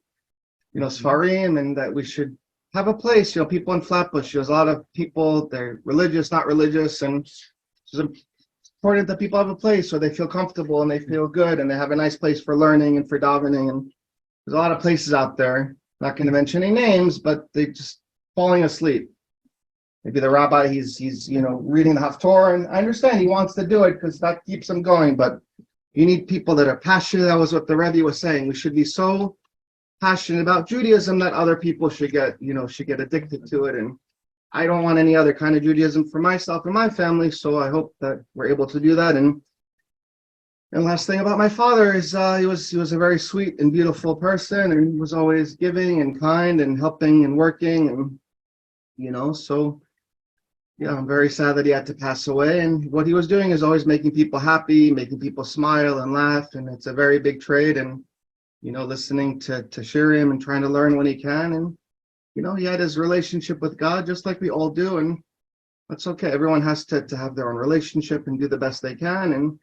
Sfarim, and that we should have a place, people in Flatbush. There's a lot of people, they're religious, not religious, and it's important that people have a place where they feel comfortable and they feel good and they have a nice place for learning and for davening. And there's a lot of places out there, not going to mention any names, but they just falling asleep. Maybe the rabbi, he's reading the Haftorah, and I understand he wants to do it because that keeps him going, but you need people that are passionate. That was what the Rebbe was saying. We should be so passionate about Judaism that other people should get addicted to it. And I don't want any other kind of Judaism for myself and my family. So I hope that we're able to do that. And last thing about my father is he was a very sweet and beautiful person, and he was always giving and kind and helping and working, and so. Yeah, I'm very sad that he had to pass away. And what he was doing is always making people happy, making people smile and laugh. And it's a very big trade. And, listening to Shirim and trying to learn when he can. And, he had his relationship with God, just like we all do. And that's okay. Everyone has to have their own relationship and do the best they can. And,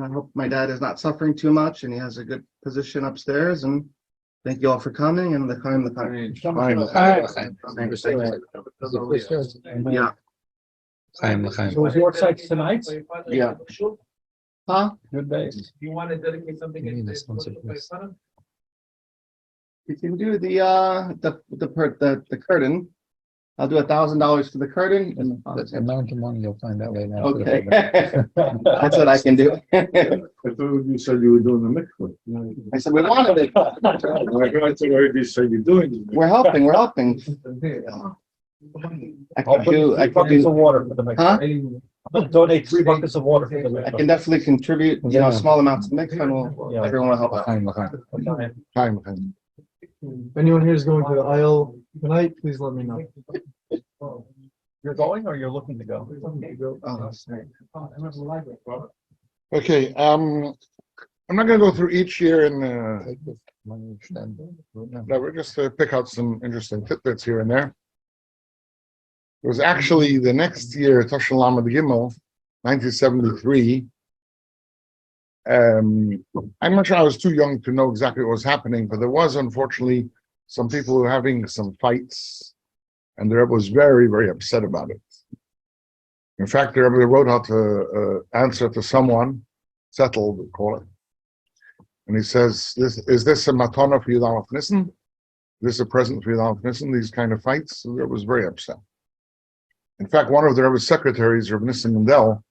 I hope my dad is not suffering too much and he has a good position upstairs. And Thank you all for coming and the time. Yeah. So was your site tonight? Yeah. Huh? Good day. You want to dedicate something You mean in this one's a the piece. You can do the curtain. I'll do $1,000 for the curtain and That's the amount of money you'll find out later. okay. That's what I can do. I thought you said you were doing the mikvah. I said, we wanted it. I heard you say you're doing it. We're helping. I I'll can put do, I buckets can, of water for the mix. Huh? I'll donate 3 buckets of water for the mix. I can definitely contribute, small amounts of mix and Yeah. everyone will help out. Time. If anyone here is going to the aisle tonight, please let me know. You're going or you're looking to go? Oh, sorry. Okay, I'm not gonna go through each year and, no, we're just to pick out some interesting tidbits here and there. It was actually the next year, Toshan Lamed Gimel, 1973. I'm not sure, I was too young to know exactly what was happening, but there was unfortunately some people who were having some fights, and the Rebbe was very, very upset about it. In fact, the Rebbe wrote out an answer to someone, settled, we call it, and he says, is this a matana for Yudam of Nissan? Is this a present for Yudam of Nissan, these kind of fights? The Rebbe was very upset. In fact, one of the Rebbe's secretaries, Rabbi Nissan Mendel,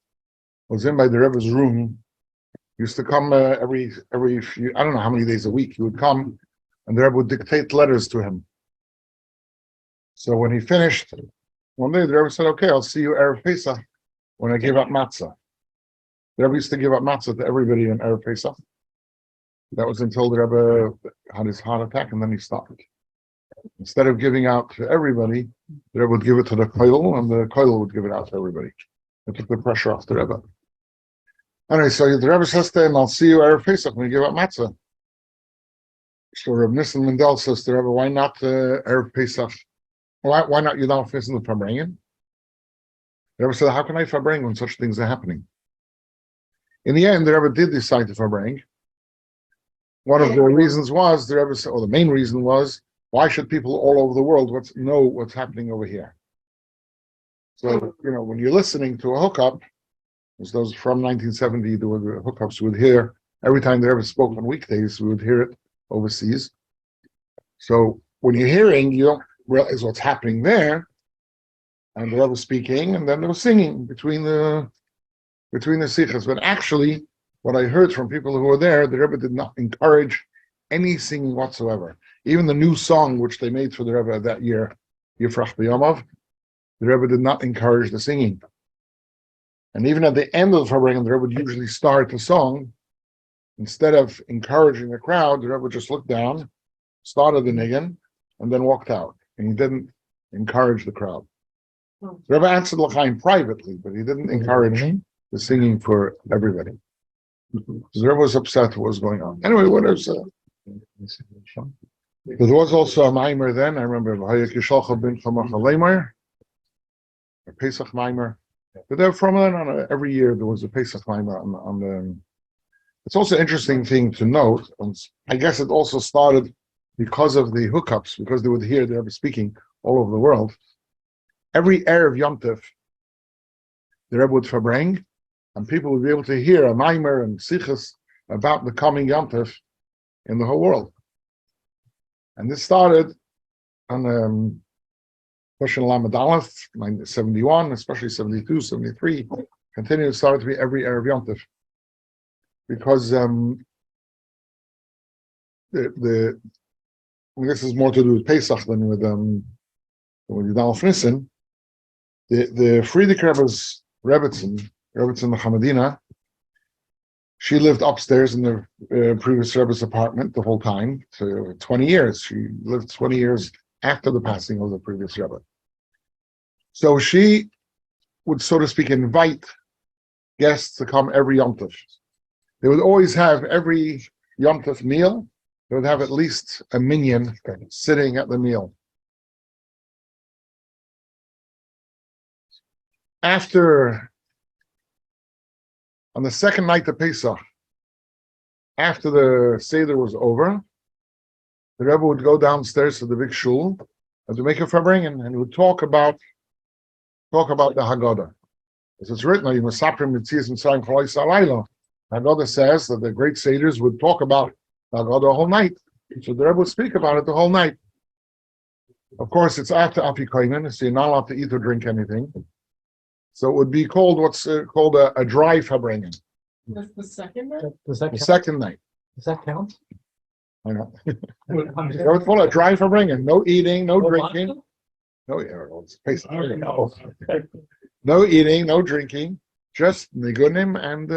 was in by the Rebbe's room. He used to come every few, I don't know how many days a week he would come, and the Rebbe would dictate letters to him. So when he finished, one day the Rebbe said, okay, I'll see you Erev Pesach when I give up matzah. The Rebbe used to give up matzah to everybody in Erev Pesach. That was until the Rebbe had his heart attack, and then he stopped. Instead of giving out to everybody, the Rebbe would give it to the koil, and the koil would give it out to everybody. It took the pressure off the Rebbe. Anyway, so the Rebbe says to him, I'll see you Erev Pesach when you give up matzah. So Rabbi Nissan Mendel says to the Rebbe, why not Erev Pesach? Why not you don't listen to Farbrengen? The Rebbe said, how can I Farbrengen when such things are happening? In the end, the Rebbe did decide to Farbrengen. One of the reasons was, the Rebbe said, or the main reason was, why should people all over the world know what's happening over here? So, when you're listening to a hookup, as those from 1970, there were hookups we would hear, every time the Rebbe spoke on weekdays, we would hear it overseas. So when you're hearing, you don't realize what's happening there, and the Rebbe was speaking, and then they were singing between the sichas. But actually, what I heard from people who were there, the Rebbe did not encourage any singing whatsoever. Even the new song which they made for the Rebbe that year, Yifrach B'Yomav, the Rebbe did not encourage the singing. And even at the end of the Farbrengen, the Rebbe would usually start the song. Instead of encouraging the crowd, the Rebbe would just look down, started the niggin, and then walked out. And he didn't encourage the crowd. The Rebbe answered L'chaim privately, but he didn't encourage the singing for everybody. So the Rebbe was upset with what was going on. Anyway, what else? There was also a mimer then. I remember a Pesach mimer. But then from then on, every year there was a Pesach mimer on the. It's also an interesting thing to note. I guess it also started because of the hookups, because they would hear the Rebbe speaking all over the world. Every Erev Yom Tov, the Rebbe would Farbrengen, and people would be able to hear a mimer and sichas about the coming Yom Tov in the whole world. And this started on Toshan Lamed Alef, 71, especially 72, 73, continued, started to be every Erev Yom Tov. Because this is more to do with Pesach than with Yudam of Nissan. The Frierdiker Rebbe's Rebbetzin Muhammadina, she lived upstairs in the previous Rebbe's apartment the whole time, for 20 years. She lived 20 years after the passing of the previous Rebbe. So she would, so to speak, invite guests to come every Yom Tov. They would always have every Yom Tov meal, they would have at least a minyan sitting at the meal. On the second night of Pesach, after the Seder was over, the Rebbe would go downstairs to the big shul and to make a Farbrengen, and he would talk about the Haggadah. As it's written, you must saprim mitzias mitzrayim chaloi salayla. Haggadah says that the great sages would talk about the Haggadah the whole night. So the Rebbe would speak about it the whole night. Of course, it's after Afikoinen, so you're not allowed to eat or drink anything. So it would be called what's called a dry Farbrengen. That's the second night? Does that The count? second night. Does that count? I know. That would call it a dry Farbrengen. No eating, no drinking. No, it's basically no eating, no drinking, just nigunim and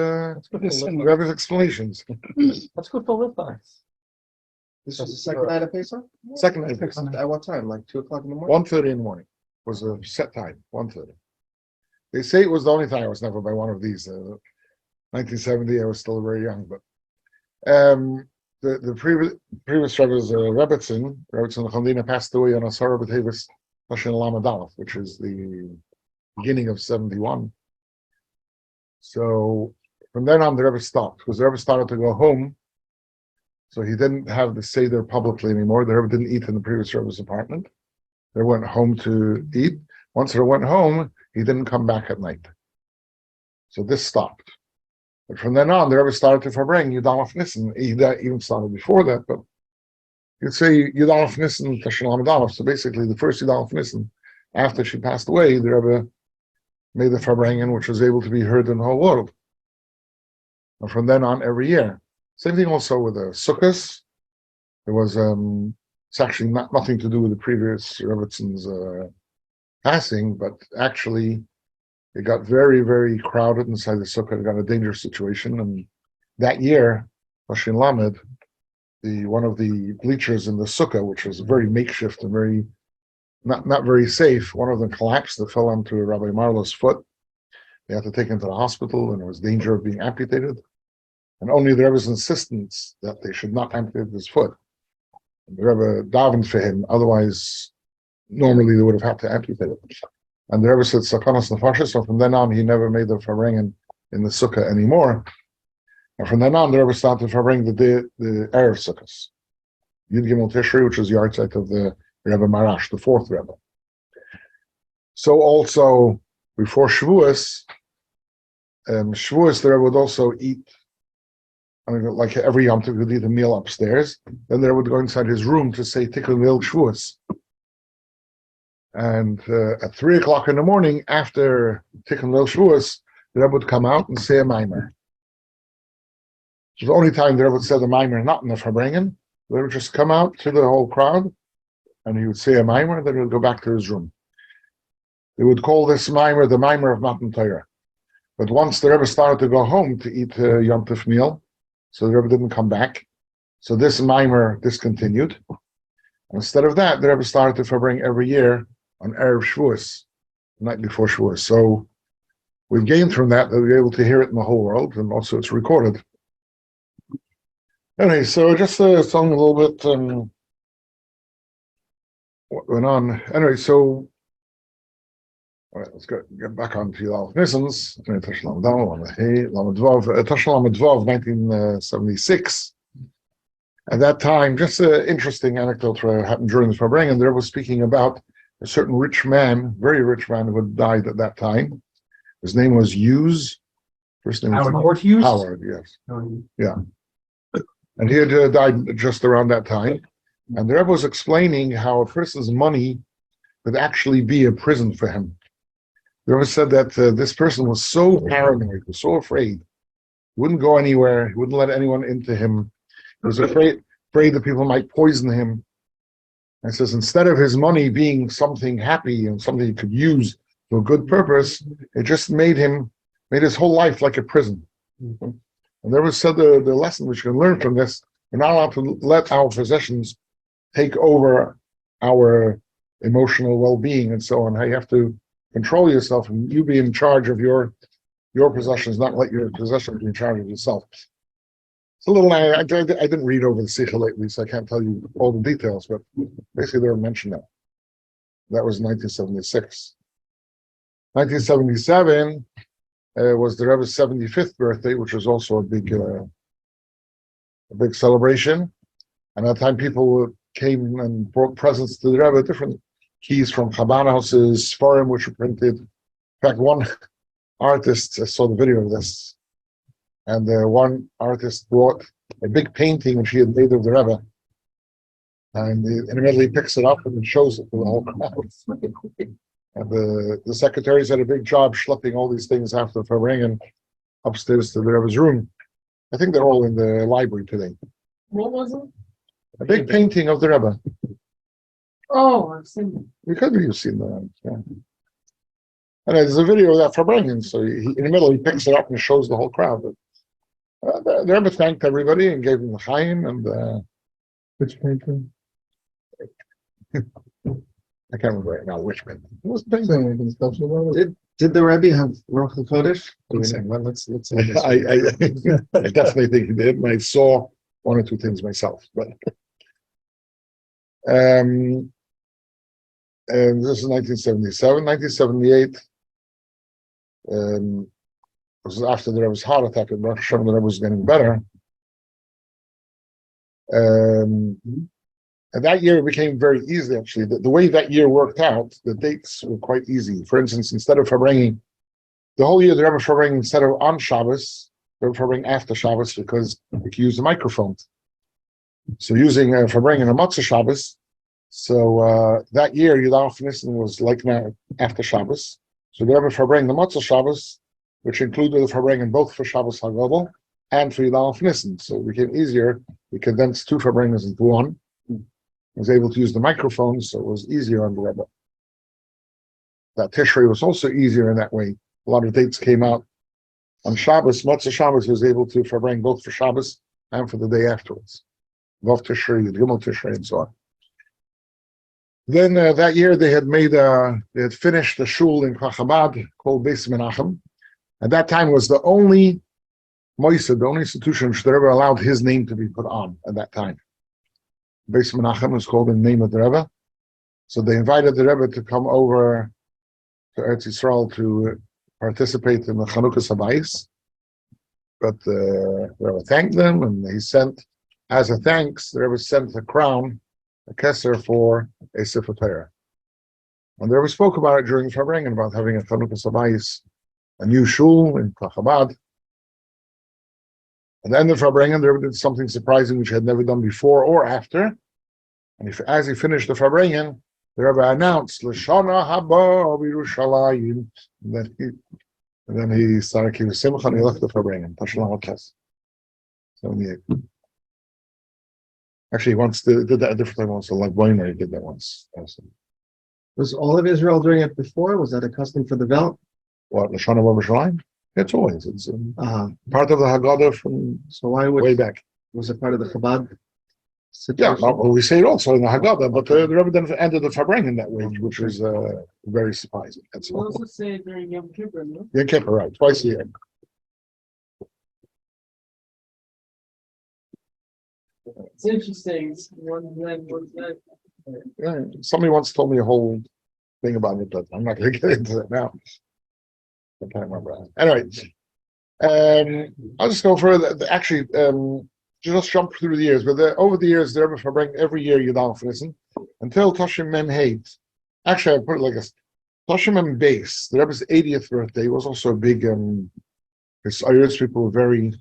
Rebbe's explanations. That's good for lipids. This was the second night of Pesach? Second night, fixed. At what time? Like 2:00 in the morning? 1:30 in the morning was a set time. 1:30. They say it was the only time I was never by one of these. 1970, I was still very young, but the previous Rebbe's Rebbetzin Chandina passed away on Asara B'Tevis Hashem Lamed Aleph, which is the beginning of 71. So from then on, the Rebbe stopped because the Rebbe started to go home. So he didn't have the Seder publicly anymore. The Rebbe didn't eat in the previous Rebbe's apartment. They went home to eat. Once they went home, he didn't come back at night. So this stopped. But from then on, the Rebbe started to Farbrengen Yud Aleph Nissan. He even started before that, but you'd say Yud Aleph Nissan Tashin Lamed Aleph. So basically, the first Yud Aleph Nissan, after she passed away, the Rebbe made the Farbrengen, which was able to be heard in the whole world. And from then on, every year. Same thing also with the Sukkos. There was it's actually nothing to do with the previous Rebbetzins passing, but actually it got very, very crowded inside the Sukkah. It got a dangerous situation, and that year, Hashin Lamed, one of the bleachers in the Sukkah, which was very makeshift and very not very safe, one of them collapsed. It fell onto Rabbi Marlo's foot. They had to take him to the hospital, and there was danger of being amputated. And only the Rebbe's insistence that they should not amputate his foot. And the Rebbe davened for him, otherwise, normally they would have had to amputate it. And the Rebbe said, Sakanas Nefashis, so from then on, he never made the Farbrengen in the Sukkah anymore. And from then on, the Rebbe started to Farbrengen the Erev Sukkahs. Yud Gimel Tishri, which is the yahrzeit of the Rebbe Marash, the fourth Rebbe. So also, before Shavuos, the Rebbe would also eat, like every Yom Tov, would eat a meal upstairs. Then they would go inside his room to say Tikkun Leil Shavuos. And at 3:00 in the morning, after Tikkun Leil Shavuos, the Rebbe would come out and say a mimer. So the only time the Rebbe would say the mimer, not in the Farbrengen, they would just come out to the whole crowd, and he would say a mimer, then he would go back to his room. They would call this mimer the mimer of Matan Torah. But once the Rebbe started to go home to eat Yom Tov meal, so the Rebbe didn't come back. So this mimer discontinued. Instead of that, the Rebbe started to Farbrengen every year on Erev Shavuos, the night before Shavuos. So we've gained from that we're able to hear it in the whole world, and also it's recorded. Anyway, so just telling a little bit what went on. Anyway, so all right, let's get back on to Yud Nissans. Tashin Lamed Vav, 1976. At that time, just an interesting anecdote happened during the Farbrengen, and there was speaking about a certain rich man, very rich man, who had died at that time. His name was Hughes. First name was Howard Hughes? Howard, yes. Yeah. And he had died just around that time. And the Rebbe was explaining how a person's money could actually be a prison for him. The Rebbe said that this person was so paranoid, was so afraid. He wouldn't go anywhere. He wouldn't let anyone into him. He was afraid that people might poison him. And says instead of his money being something happy and something he could use for a good purpose, it just made his whole life like a prison. And there was said the lesson which you can learn from this: we're not allowed to let our possessions take over our emotional well-being and so on. How you have to control yourself and you be in charge of your possessions, not let your possessions be in charge of yourself. It's a little, I didn't read over the Sikha lately, so I can't tell you all the details, but basically they were mentioned that. That was 1976. 1977 was the Rebbe's 75th birthday, which was also a big celebration. And at that time people came and brought presents to the Rebbe, different keys from Chabad houses, Sfarim, which were printed. In fact, one artist, I saw the video of this, and one artist brought a big painting which he had made of the Rebbe, and he immediately picks it up and shows it to the whole crowd. And the secretaries had a big job schlepping all these things after Farbrengen upstairs to the Rebbe's room. I think they're all in the library today. What was it? A big painting of the Rebbe. Oh, I've seen it. Because you've seen that. Yeah. And there's a video of that Farbrengen, so in the middle he picks it up and shows the whole crowd. But, the Rebbe thanked everybody and gave them the Chaim and Which painting? I can't remember right now which painting. It was a painting. Saying anything special about it? Did the Rebbe have Ruach HaKodesh? Well, let's I definitely think he did, and I saw one or two things myself. But and this is 1977, 1978. This was after the Rebbe's heart attack, and Baruch Hashem, the Rebbe was getting better. And that year it became very easy, actually. The way that year worked out, the dates were quite easy. For instance, instead of Farbrengen, the whole year the Rebbe Farbrengen, instead of on Shabbos, the Rebbe Farbrengen after Shabbos, because you could use the microphone. So using Farbrengen and Matzah Shabbos, so that year Yudalef Nissan was like now after Shabbos. So the Rebbe Farbrengen the Matzah Shabbos, which included the Farbrengen both for Shabbos HaGodel and for Yudalef Nissan. So it became easier. We condensed two Farbrengens into one. Was able to use the microphone, so it was easier on the Rebbe. That Tishrei was also easier in that way. A lot of dates came out on Shabbos. Matzah Shabbos was able to Farbrengen both for Shabbos and for the day afterwards. Vav Tishrei, Gimel Tishrei, and so on. Then that year they had finished the shul in Chabad called Beis Menachem. At that time was the only moised, the only institution which the Rebbe allowed his name to be put on at that time. Beis Menachem was called in the name of the Rebbe. So they invited the Rebbe to come over to Eretz Yisrael to participate in the Chanukah Habayis. But the Rebbe thanked them, and he sent, as a thanks, the Rebbe sent a crown, a keser for a Sefer Torah. And the Rebbe spoke about it during Farbrengen, about having a Chanukah Habayis, a new shul in Chabad. At the end of Farbrengen, the Rebbe did something surprising which he had never done before or after. And as he finished the Farbrengen, the Rebbe announced, L'shana haba b'Yerushalayim. And then he started Kiv Simcha and he left the Farbrengen. Tashalam HaKes. 78. Actually, he once did that a different time once. Like Boiner, he did that once. Was all of Israel doing it before? Was that a custom for the Velt? What, L'shana haba b'Yerushalayim? It's always. It's part of the Haggadah from way back. Was it part of the Chabad Yeah, situation? well, we say it also in the Haggadah, but the Rebbe then ended the Farbrengen that way, which was very surprising. That's We all. also say it during Yom Kippur, no? Yom Kippur, right? Twice a year. It's interesting. One then, one then. Yeah, somebody once told me a whole thing about it, but I'm not going to get into that now. I can't remember. Anyway, I'll just go further. Actually, just jump through the years. But over the years, the Rebbe Farbrengen every year Yudalef Nissan until Tashim Mem Heit. Actually, I put it like this: Tashim Mem Beis. The Rebbe's 80th birthday was also a big. His Irish people were very.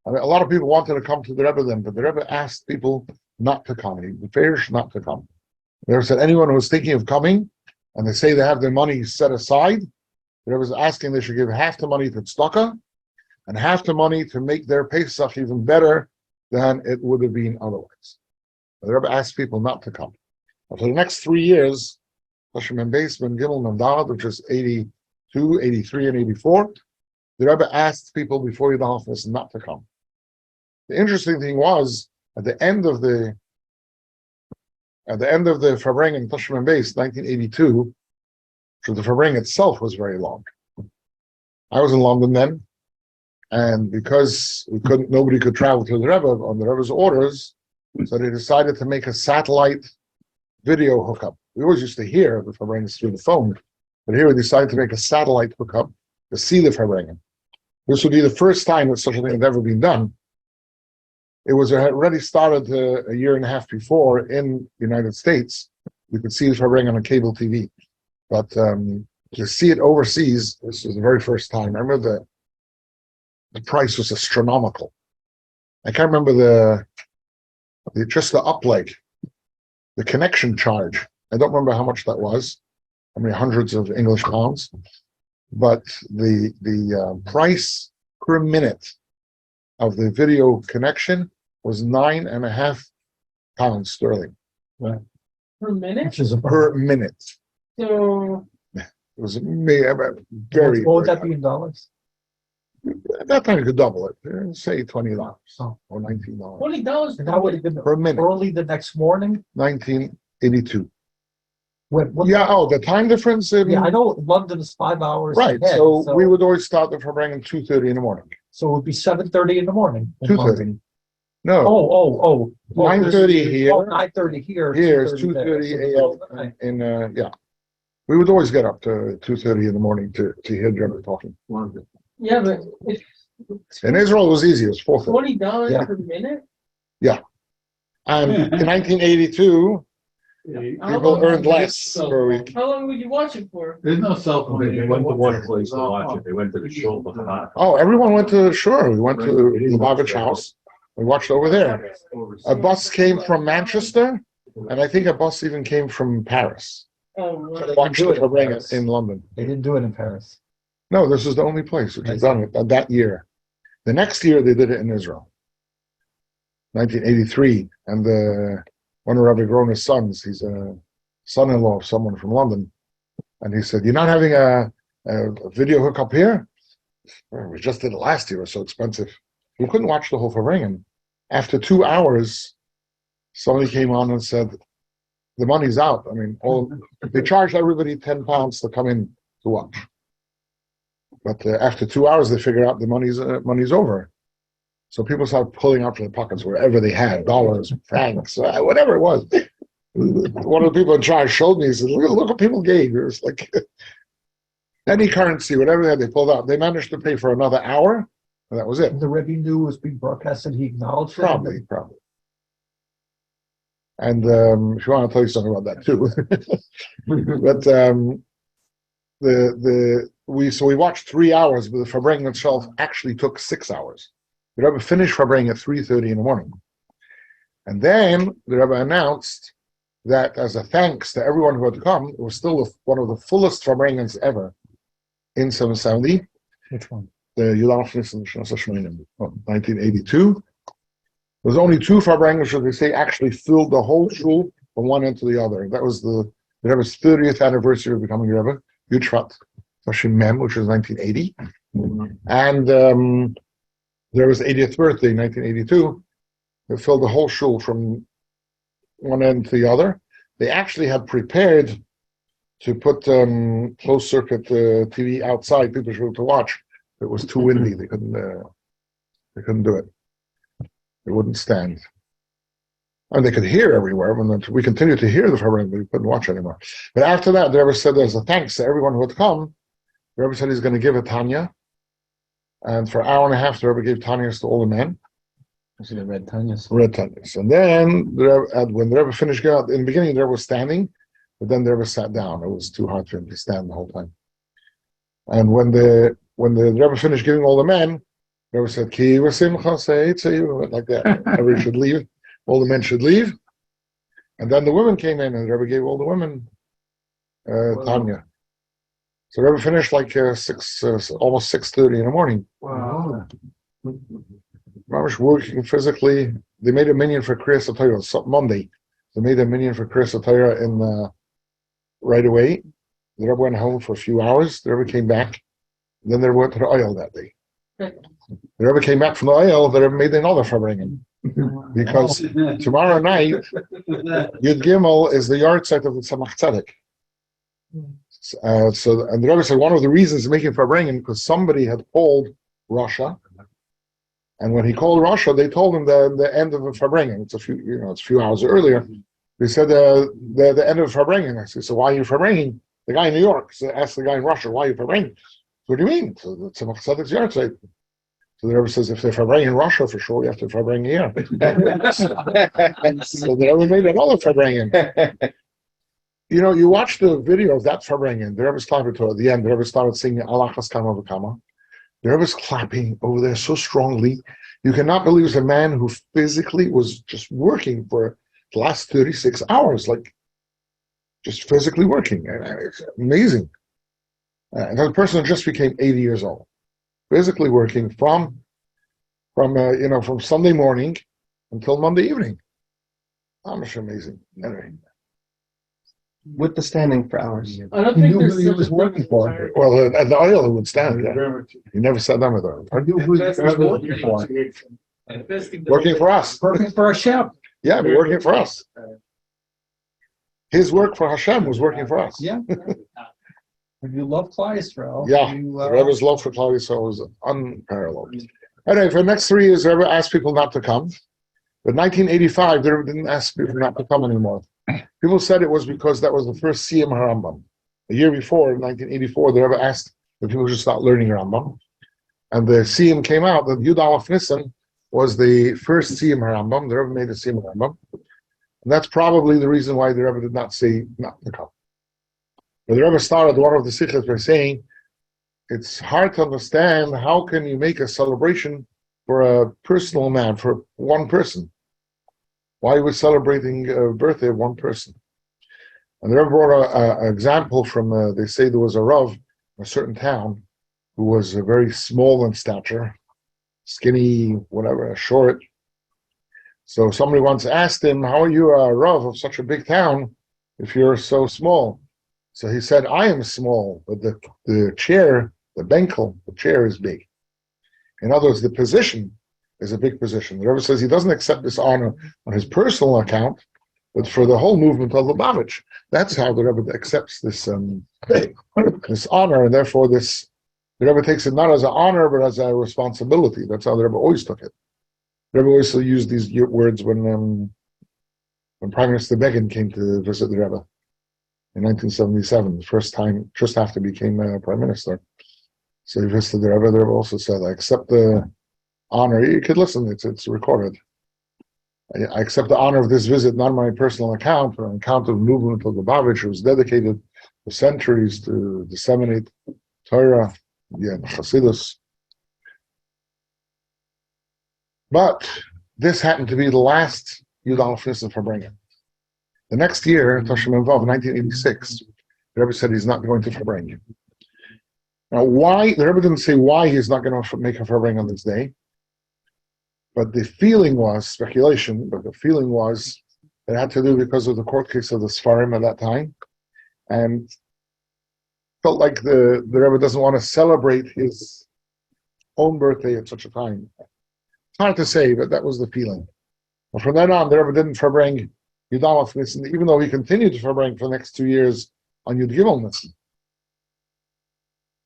I mean, a lot of people wanted to come to the Rebbe then, but the Rebbe asked people not to come. The parish not to come. The Rebbe said anyone who was thinking of coming, and they say they have their money set aside. The Rebbe was asking they should give half the money to tzedakah and half the money to make their Pesach even better than it would have been otherwise. The Rebbe asked people not to come. And for the next 3 years, Tashim Mem Beis, Ben Gimel, Mem Daled, which is 82, 83, and 84, the Rebbe asked people before Yudalef Nissan not to come. The interesting thing was, at the end of the Farbrengen Tashim Mem Beis, 1982, so the Farbrengen itself was very long. I was in London then, and because nobody could travel to the Rebbe on the Rebbe's orders, so they decided to make a satellite video hookup. We always used to hear the Farbrengen through the phone, but here we decided to make a satellite hookup to see the Farbrengen. This would be the first time that such a thing had ever been done. it was already started a year and a half before in the United States. You could see the Farbrengen on cable TV, but to see it overseas, this was the very first time. I remember the price was astronomical. I can't remember just the upleg, the connection charge. I don't remember how much that was, how many hundreds of English pounds, but the price per minute of the video connection was £9.5 sterling Per minute? Which is per minute. So, It was very. What would that very be in dollars? At that time, you could double it. Say $20 Oh. or $19 $20 And that would have been per minute. early the next morning? 1982. What, Yeah. Oh, the time difference. yeah, I know London is 5 hours Right. ahead, So we would always start the Farbrengen 2:30 in the morning. so it would be 7:30 in the morning. in 2:30. London. No. Oh. 9:30 here. 9:30 here. Here is 2:30 2:30 there. a.m. in yeah. We would always get up to 2:30 in the morning to hear German talking. yeah, but it's In Israel, it was easy. It was 4:30. $20 Yeah. per minute? And in 1982, people earned less per week. How long would you watch it for? There's no cell phone. They went to one place to watch it. They went to the show. Oh, everyone went to, sure, we went to Lubavitch house. We watched over there. A bus came from Manchester, and I think a bus even came from Paris. Oh, To watch the Farbrengen in London. They didn't do it in Paris. No, this is the only place which has done it that year. The next year they did it in Israel, 1983, and one of Rabbi Groner's sons, he's a son-in-law of someone from London, and he said, "You're not having a video hookup here? Well, we just did it last year. It was so expensive. We couldn't watch the whole Farbrengen. After 2 hours, somebody came on and said, the money's out. I mean, they charged everybody £10 to come in to watch. But after 2 hours, they figured out the money's over. So people started pulling out from their pockets wherever they had, dollars, francs, whatever it was. One of the people in charge showed me, he said, look what people gave. It was like any currency, whatever they had, they pulled out. They managed to pay for another hour, and that was it. The Rabbi knew it was being broadcasted. He acknowledged it. Probably. And if you want, I'll tell you something about that too. But we watched 3 hours, but the Farbrengen itself actually took 6 hours. The Rebbe finished Farbrengen at 3:30 in the morning, and then the Rebbe announced that as a thanks to everyone who had come, it was still one of the fullest Farbrengens ever in 770. Which one? The Yudalfnis in 1982. There's only 2 Farbrengens, as they say, actually filled the whole shul from one end to the other. That was the Rebbe's 30th anniversary of becoming Rebbe, Yudshvat, Tashim Mem, which was 1980. And there was 80th birthday, 1982. They filled the whole shul from one end to the other. They actually had prepared to put closed circuit TV outside, people should to watch. It was too windy. They couldn't do it. It wouldn't stand. And they could hear everywhere. We continued to hear the Farbrengen, but we couldn't watch anymore. But after that, the Rebbe said, as a thanks to everyone who had come, the Rebbe said he's going to give a Tanya. And for an hour and a half, the Rebbe gave Tanyas to all the men. Was it Red Tanyas? Red Tanyas. And then, when the Rebbe finished, in the beginning, the Rebbe was standing, but then the Rebbe sat down. It was too hard for him to stand the whole time. And when the Rebbe finished giving all the men, the Rebbe said, Ki v'simcha seitzu, like that. Everybody should leave. All the men should leave. And then the women came in, and the Rebbe gave all the women Tanya. So the Rebbe finished like almost 6:30 in the morning. Wow. Mamish working physically. They made a minyan for Kriyas HaTorah Monday. They made a minyan for Kriyas HaTorah in right away. The Rebbe went home for a few hours. The Rebbe came back. Then they went to the oil that day. The Rebbe came back from the oil. The Rebbe made another Farbrengen. Because tomorrow night, Yud Gimel is the yard site of the Tzemach Tzedek. And the Rebbe said one of the reasons he's making Farbrengen because somebody had called Russia, and when he called Russia, they told him the end of the Farbrengen. It's a few hours earlier. They said the end of Farbrengen. I said, so why are you Farbrengen? The guy in New York asked the guy in Russia, why are you Farbrengen? What do you mean? So the Tzemach Tzedek's yard site. So the Rebbe says, if they're Farbrengen in Russia, for sure, you have to Farbrengen here. So the Rebbe made another Farbrengen. You know, you watch the video of that Farbrengen, the Rebbe started to, at the end, the Rebbe started singing Alachas Kama V'Kama. The Rebbe's clapping over there so strongly. You cannot believe it's a man who physically was just working for the last 36 hours, like just physically working. It's amazing. And that person just became 80 years old, physically working from Sunday morning until Monday evening. Amazing. Anyway. With the standing for hours. I don't He think knew there's who he such was a thing working as for. retired. Well, at the oil, he would stand there. He never sat down with her. I knew who he was working for. Working for us. Working for Hashem. Yeah, but working for us. His work for Hashem was working for us. Yeah. If you love Klal Yisrael, Yeah, you, the Rebbe's love for Klal Yisrael was unparalleled. Anyway, for the next 3 years, the Rebbe asked people not to come. But 1985, the Rebbe didn't ask people not to come anymore. People said it was because that was the first Siyam Harambam. A year before, in 1984, the Rebbe asked that people should start learning Rambam. And the Siyam came out that Yud Alef Nissan was the first Siyam Harambam. The Rebbe made a Siyam Harambam. And that's probably the reason why the Rebbe did not say not to come. But the Rebbe started one of the Sikhs by saying, it's hard to understand how can you make a celebration for a personal man, for one person. Why are we celebrating a birthday of one person? And the Rebbe brought an example from, they say there was a Rav in a certain town who was very small in stature, skinny, whatever, short. So somebody once asked him, how are you a Rav of such a big town if you're so small? So he said, I am small, but the chair, the benkel, the chair is big. In other words, the position is a big position. The Rebbe says he doesn't accept this honor on his personal account, but for the whole movement of Lubavitch. That's how the Rebbe accepts this this honor, and therefore the Rebbe takes it not as an honor, but as a responsibility. That's how the Rebbe always took it. The Rebbe always used these words when Prime Minister Begin came to visit the Rebbe in 1977, the first time, just after he became Prime Minister. So he visited the Rebbe. The Rebbe also said, I accept the honor. You could listen, it's recorded. I accept the honor of this visit, not on my personal account, but on account of the movement of the Lubavitch, who was dedicated for centuries to disseminate Torah, Chassidus. But this happened to be the last Yud Alef Nissan Farbrengen. The next year, Tashim Vav, 1986, the Rebbe said he's not going to Farbrengen. Now, why? The Rebbe didn't say why he's not going to make a Farbrengen on this day. But the feeling was, speculation, but the feeling was it had to do because of the court case of the Sfarim at that time. And felt like the Rebbe doesn't want to celebrate his own birthday at such a time. It's hard to say, but that was the feeling. But from then on, the Rebbe didn't Farbrengen Yud Alef Nissan, even though he continued to Farbrengen for the next 2 years on Yud Gimel Nissan.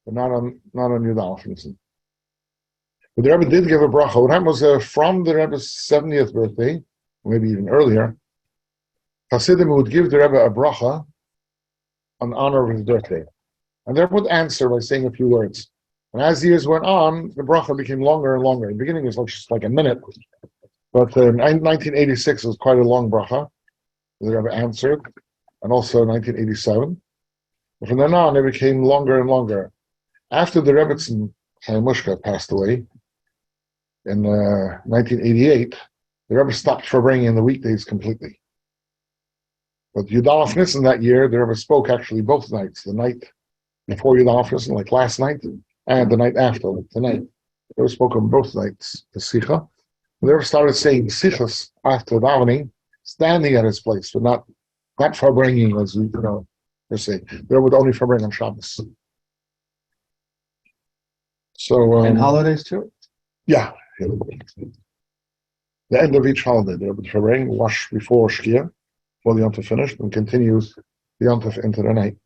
But not on Yud Alef Nissan. But the Rebbe did give a bracha. What happened was from the Rebbe's 70th birthday, maybe even earlier, Hasidim would give the Rebbe a bracha on honor of his birthday. And the Rebbe would answer by saying a few words. And as years went on, the bracha became longer and longer. In the beginning, it was just like a minute. But in 1986, it was quite a long bracha. The Rebbe answered. And also 1987. But from then on, it became longer and longer. After the Rebbetzin Chaim passed away, in 1988, the Rebbe stopped Farbrengen in the weekdays completely. But Yud Alef Nissan that year, the Rebbe spoke actually both nights, the night before Yud Alef Nissan, like last night, and the night after, like tonight. The Rebbe spoke on both nights, the Sikha. The Rebbe started saying Sikhas after davening, standing at his place, but not Farbrengen, as we per se. The Rebbe would only Farbrengen on Shabbos. So And holidays too? yeah. The end of each holiday, the Rebbe Farbrengen, wash before Shkia, before the Yontif finished, and continues the Yontif into the night.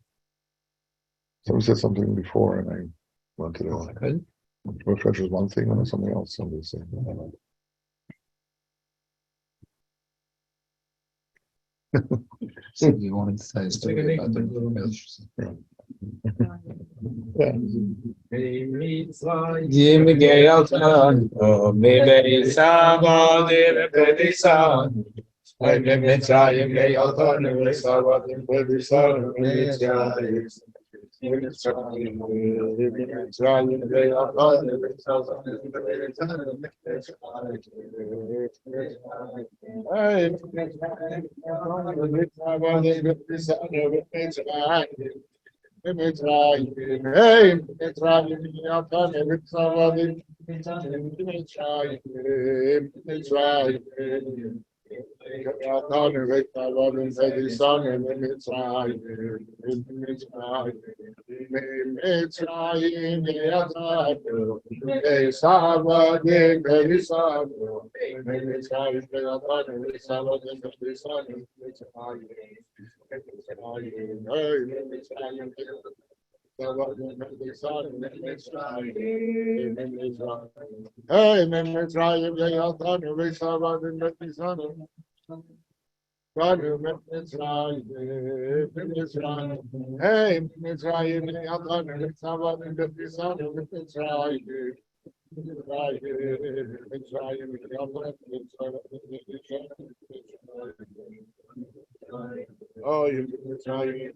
Somebody said something before, and I went to the refresh was one thing, and then something else. Somebody said. So you wanted to say a story about the Jim Gaelton, maybe Sama, Pedison. I may try and lay out on the way, so what the Pedison is. Try and lay out on the way, so what oh, you can try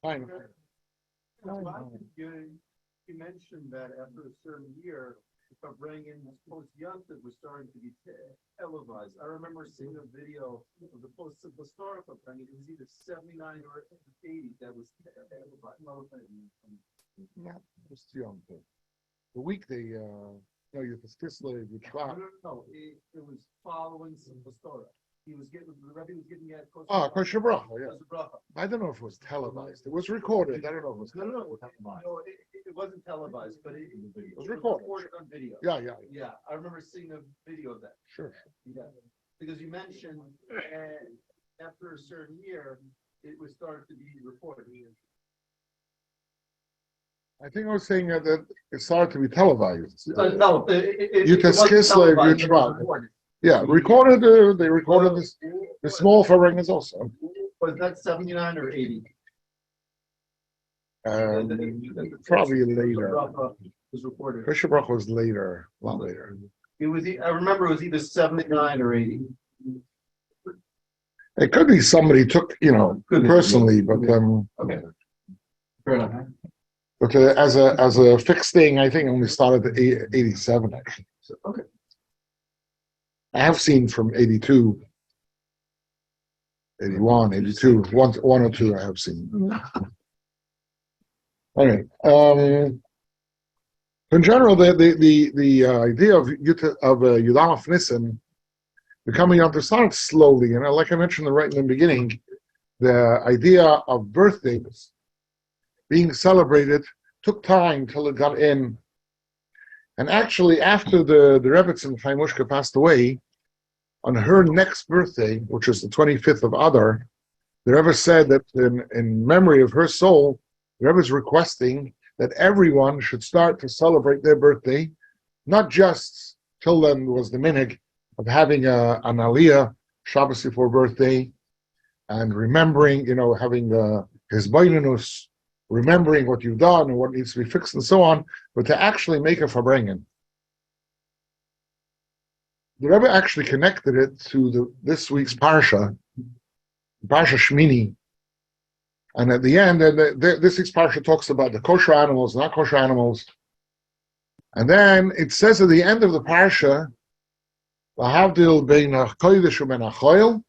Fine. You mentioned that after a certain year, Farbrengen post-Yontif was starting to be televised. I remember seeing a video of the post-historic Farbrengen. It was either 79 or 80 that was televised. Not just young. The weekday, you Kislev, you try. No, it was following some historic. He was getting, the Rabbi was getting at. Kosher bracha, yeah. Kosher bracha. I don't know if it was televised. It was recorded. I don't know if it was No, televised. it wasn't televised, but it was recorded. On video. Yeah. Yeah, I remember seeing a video of that. Sure. Yeah, because you mentioned after a certain year, it was started to be recorded. I think I was saying that it started to be televised. No, You can Kislev, you try. Yeah, recorded. They recorded this. The small Farbrengen also. Was that 79 or 80? Probably later. Was recorded. Kosher bracha was later, a lot later. It was. I remember it was either 79 or 80. It could be somebody took, Could be. personally, but Okay. Fair enough. but as a fixed thing, I think it only started at 87 actually. So, okay. I have seen from 82, 81, 82, one or two I have seen. Anyway, in general, the idea of Yudam Nissan becoming Yom started slowly, and like I mentioned right in the beginning, the idea of birthdays being celebrated took time till it got in. And actually, after the Rebbetzin Chaimushka passed away, on her next birthday, which is the 25th of Adar, the Rebbe said that in memory of her soul, the Rebbe is requesting that everyone should start to celebrate their birthday, not just till then was the minhag of having an aliyah Shabbos before birthday, and remembering, having his beinunus, remembering what you've done and what needs to be fixed and so on, but to actually make a Farbrengen. The Rebbe actually connected it to this week's Parsha Shmini. And at the end, this week's Parsha talks about the kosher animals, not kosher animals. And then it says at the end of the Parsha, Lahavdil bein hakodesh u'ben hachoil,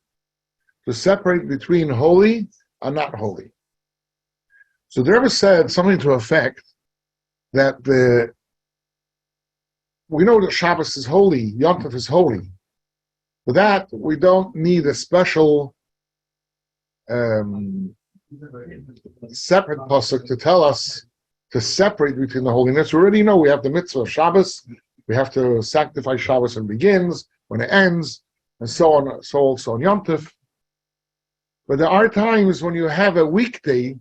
to separate between holy and not holy. So the Rebbe said something to the effect that we know that Shabbos is holy, Yom Tov is holy. For that, we don't need a special separate pasuk to tell us to separate between the holiness. We already know we have the mitzvah of Shabbos. We have to sanctify Shabbos when it begins, when it ends, and so on. So also on Yom Tov. But there are times when you have a weekday,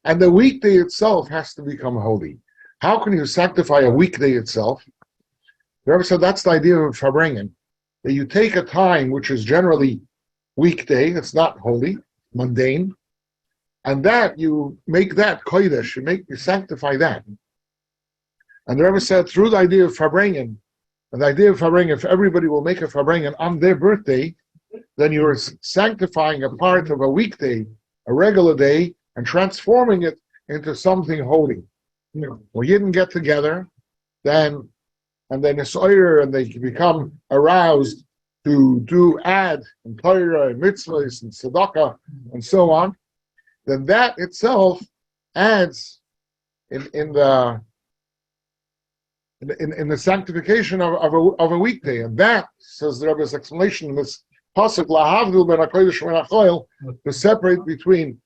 and the weekday itself has to become holy. How can you sanctify a weekday itself? The Rebbe said that's the idea of Farbrengen, that you take a time which is generally weekday, it's not holy, mundane, and that you make that kodesh, you sanctify that. And the Rebbe said through the idea of Farbrengen, and the idea of Farbrengen, if everybody will make a Farbrengen on their birthday, then you're sanctifying a part of a weekday, a regular day, and transforming it into something holy. When you didn't get together, and then it's oyer, and they become aroused to do ad and Torah and mitzvahs and tzedakah and so on, then that itself adds in the sanctification of a weekday. And that, says the Rebbe's explanation in this pasuk, lahavdil ben hakodesh u'ben hachoil, to separate between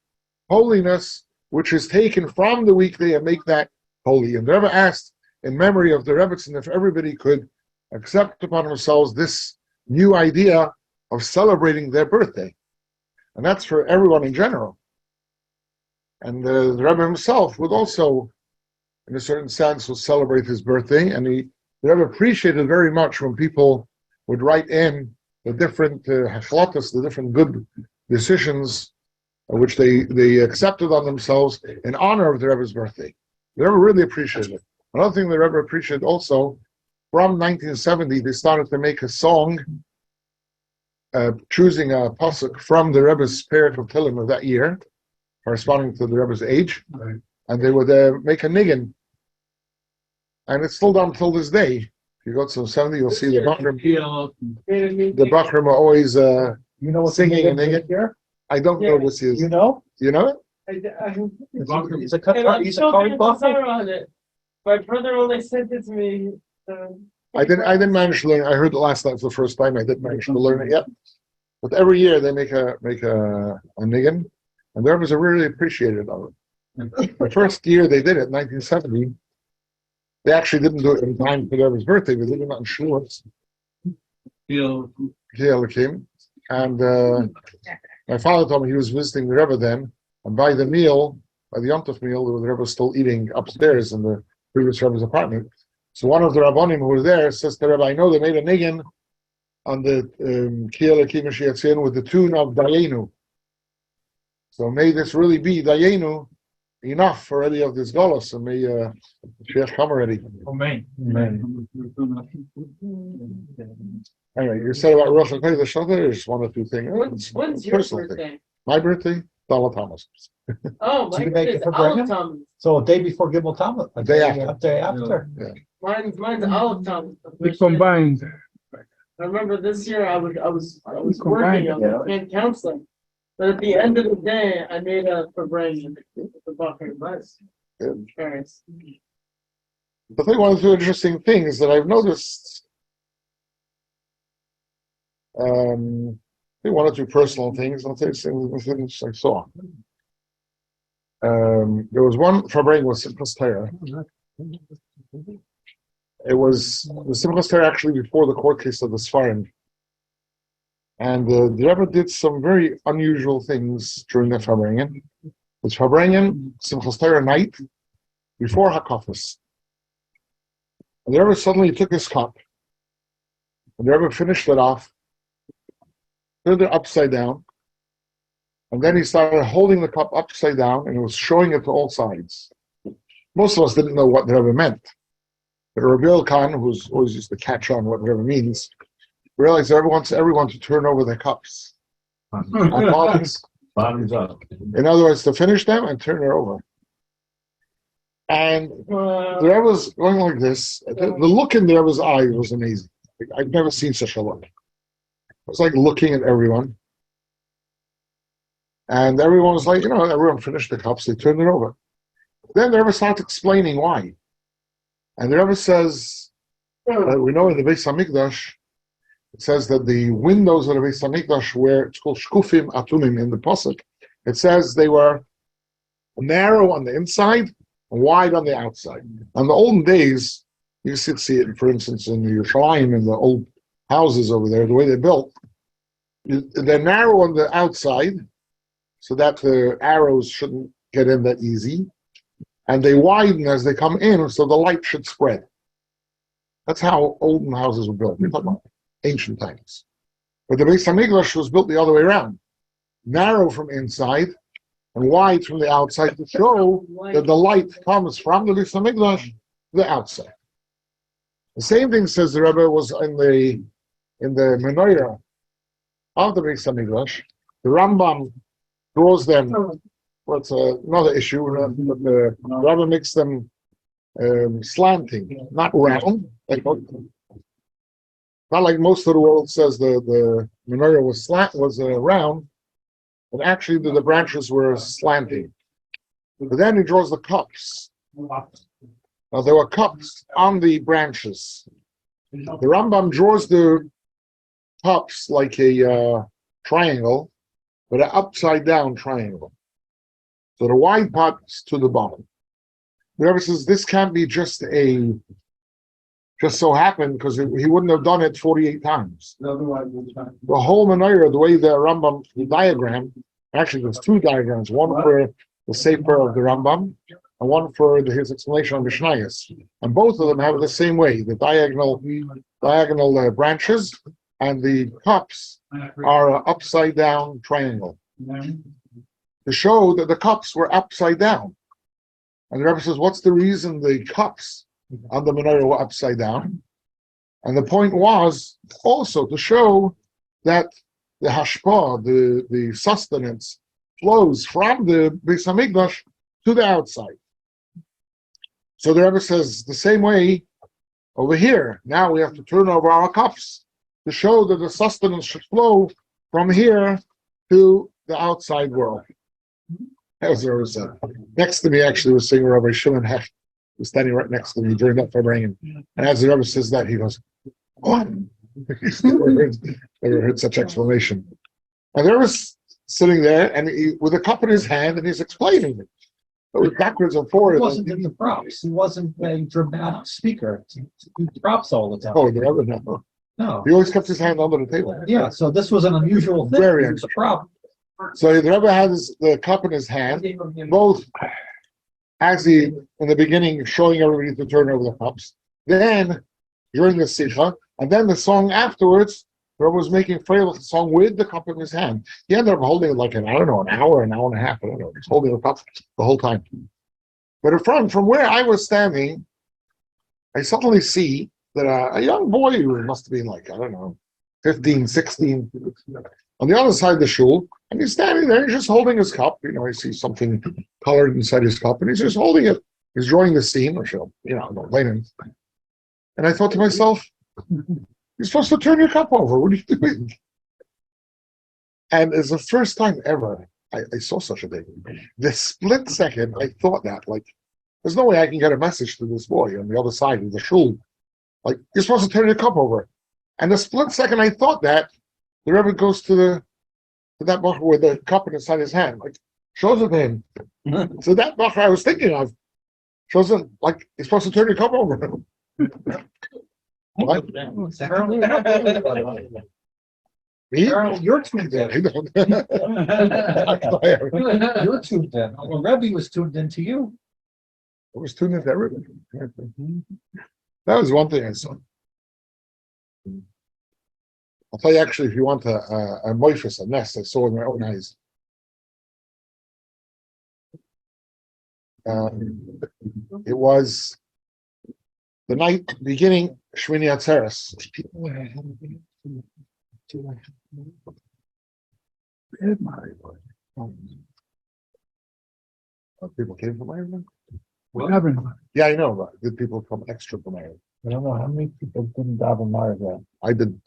holiness, which is taken from the weekday, and make that holy. And the Rebbe asked, in memory of the Rebbetzin, if everybody could accept upon themselves this new idea of celebrating their birthday. And that's for everyone in general. And the Rebbe himself would also, in a certain sense, will celebrate his birthday. And the Rebbe appreciated very much when people would write in the different hachlatas, the different good decisions which they accepted on themselves in honor of the Rebbe's birthday. The Rebbe really appreciated it. Another thing the Rebbe appreciated also, from 1970, they started to make a song choosing a pasuk from the Rebbe's spirit of Tillim of that year, corresponding to the Rebbe's age, and they would make a niggin. And it's still done till this day. If you go to 70, you'll see the Bachrim. The Bachrim are always You know what's singing a the niggin. here? I don't know this is. You know? You know it? He's a I'm he's a still Kari getting Bachar. bizarre on it. My brother only sent it to me. I didn't manage to learn. I heard it last night for the first time. I didn't manage to learn it yet. But every year they make a niggin, and the Rebbe's are really appreciated of it. The first year they did it, 1970, they actually didn't do it in time for the Rebbe's birthday. They did it on Shavuos. Came, and my father told me he was visiting the Rebbe then, and by the Yom Tov meal, the Rebbe was still eating upstairs in the previous Rebbe's apartment. So one of the Rabbonim who was there says to the Rebbe, I know they made a niggin on the Kiyel Akim Shiatzin with the tune of Dayenu. So may this really be Dayenu enough for any of this Golos, and may Sheikh come already. Amen. Anyway, you said about Rosh Hashanah, there's one or two things. When's your Personal birthday? thing. My birthday, Dala Thomas. Oh, So my you make birthday it is for Alef Brengen? Thomas. So a day before Gimel Talmud. A day after. A day after. Mine's Alef Thomas. We combined. I remember this year I was combined working on counseling, but at the end of the day I made a Farbrengen with the Vogel bus. Parents. The thing, one of the interesting things that I've noticed, I think one or two personal things, I'll tell you things I saw. There was one Farbrengen was Simchas Torah. It was the Simchas Torah actually before the court case of the Sfarim. And the Rebbe did some very unusual things during the Farbrengen. It's Farbrengen, Simchas Torah night, before Hakafas. And the Rebbe suddenly took his cup, and the Rebbe finished it off, turned it upside down, and then he started holding the cup upside down, and he was showing it to all sides. Most of us didn't know what the Rebbe meant. But Rabbi Khan, who's always used to catch on what the Rebbe means, realized the Rebbe wants everyone to turn over their cups. In other words, to finish them and turn it over. And the Rebbe was going like this. The look in the Rebbe's eye was amazing. I've never seen such a look. It was like looking at everyone. And everyone was like, everyone finished the cups, they turned it over. Then the Rebbe started explaining why. And the Rebbe says, we know in the Beis HaMikdash, it says that the windows of the Beis HaMikdash were, it's called shkufim atumim in the pasuk. It says they were narrow on the inside and wide on the outside. In the olden days, you could see it, for instance, in Yerushalayim, in the old houses over there, the way they're built. They're narrow on the outside, so that the arrows shouldn't get in that easy. And they widen as they come in, so the light should spread. That's how olden houses were built. We're talking about ancient times. But the Beis HaMikdash was built the other way around. Narrow from inside and wide from the outside to show that the light comes from the Beis HaMikdash to the outside. The same thing, says the Rebbe, was in the menorah of the Beis HaMikdash. The Rambam draws them. Well, it's another issue, but the Rabbi makes them slanting, not round. Not like most of the world says the menorah was round, but actually the branches were slanting. But then he draws the cups. Now there were cups on the branches. The Rambam draws the cups like a triangle, but an upside down triangle. So the wide parts to the bottom. The Rebbe says this can't be just so happened, because he wouldn't have done it 48 times. The whole menorah, the way the Rambam diagram, actually there's two diagrams, one for the Sefer of the Rambam and one for his explanation of Mishnayos. And both of them have it the same way. The diagonal branches and the cups are an upside down triangle, to show that the cups were upside down. And the Rebbe says, what's the reason the cups on the menorah upside down. And the point was also to show that the hashpah, the sustenance, flows from the Beis Hamikdash to the outside. So the Rebbe says the same way over here. Now we have to turn over our cups to show that the sustenance should flow from here to the outside world. As the Rebbe said. Next to me actually was singing Rabbi Shimon Hecht, who was standing right next to me during that Farbrengen. And as the Rebbe says that, he goes, "What?" He's never heard such explanation. And there was sitting there, and with a cup in his hand, and he's explaining it. It was backwards and He forwards. wasn't in the props. He wasn't a dramatic speaker. He props all the time. Oh, the Rebbe, no. No. He always kept his hand under the table. Yeah, so this was an unusual thing. Very It was a prop. So the Rebbe had the cup in his hand, both as he, in the beginning, showing everybody to turn over the cups, then during the Sikha, and then the song afterwards, the Rebbe was making Freilich the song with the cup in his hand. He ended up holding it like an hour and a half, I don't know. He's holding the cup the whole time. But from where I was standing, I suddenly see that a young boy who must have been like, I don't know, 15, 16, on the other side of the shul, and he's standing there, he's just holding his cup. I see something colored inside his cup, and he's just holding it. He's drawing the scene, or don't blame him. And I thought to myself, you're supposed to turn your cup over. What are you doing? And it's the first time ever I saw such a thing. The split second, I thought that, like, there's no way I can get a message to this boy on the other side of the shul. Like, you're supposed to turn your cup over. And the split second I thought that, the Rebbe goes to that bacher with the cup inside his hand, like, shows it to him. So that bacher I was thinking of shows him, like, you're supposed to turn your cup over. What? Me? Harold, you're tuned in. You're tuned in. Well, Rabbi was tuned in to you. I was tuned into everything. That was one thing I saw. I'll tell you actually, if you want a moifus, a nest I saw with my own eyes. It was the night beginning Shmini Atzeres. People came from Ireland? What happened? Yeah, I know, but did people come extra from Ireland? I don't know how many people didn't daven Mara there. I didn't.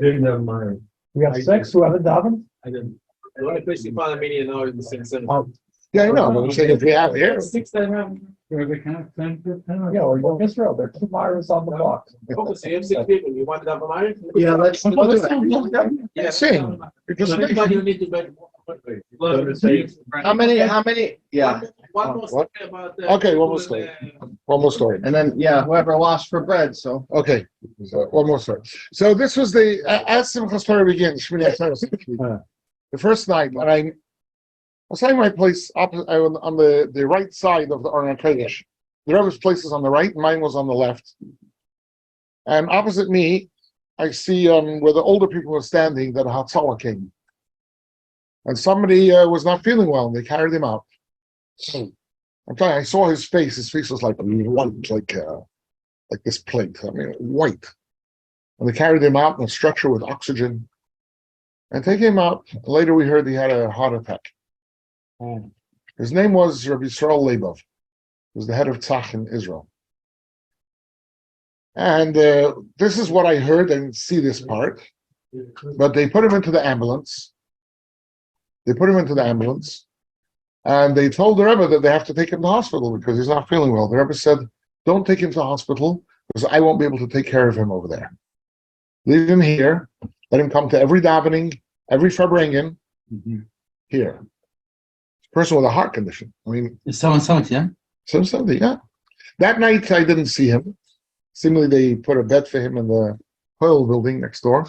Didn't have Mara. We got I- 6 who haven't davened? I didn't. The only place you find a media now is the Six Center. Yeah, I know, but I'm saying if we have here. 6 that have. Yeah, well, you're Israel. There are 2 Maras on the block. Oh, so you have 6 people. You want to have a line? Yeah, let's do it. Yeah. Same. Because Everybody you need to bet. How many, yeah, One more What? story about Okay, one more story. One more story. and then, yeah, whoever lost for bread, so. Okay, so one more story. So this was as Simchas Torah begins, Shmini Atzeres. The first night, and I was saying my place opposite, on the right side of the Aron HaKodesh. The Rebbe's place is on the right, mine was on the left. And opposite me, I see where the older people were standing that a Hatzalah came. And somebody was not feeling well, and they carried him out. I'm telling you, I saw his face. His face was like white, like this plate. I mean, white. And they carried him out in a stretcher with oxygen. And they came out. Later, we heard he had a heart attack. His name was Rabbi Yisroel Leibov. He was the head of Tzach in Israel. And this is what I heard. I didn't see this part. But they put him into the ambulance. And they told the Rebbe that they have to take him to hospital because he's not feeling well. The Rebbe said, don't take him to hospital because I won't be able to take care of him over there. Leave him here. Let him come to every davening, every Farbrengen, here. Person with a heart condition. I mean, 770, yeah? 770, yeah. That night I didn't see him. Seemingly they put a bed for him in the oil building next door.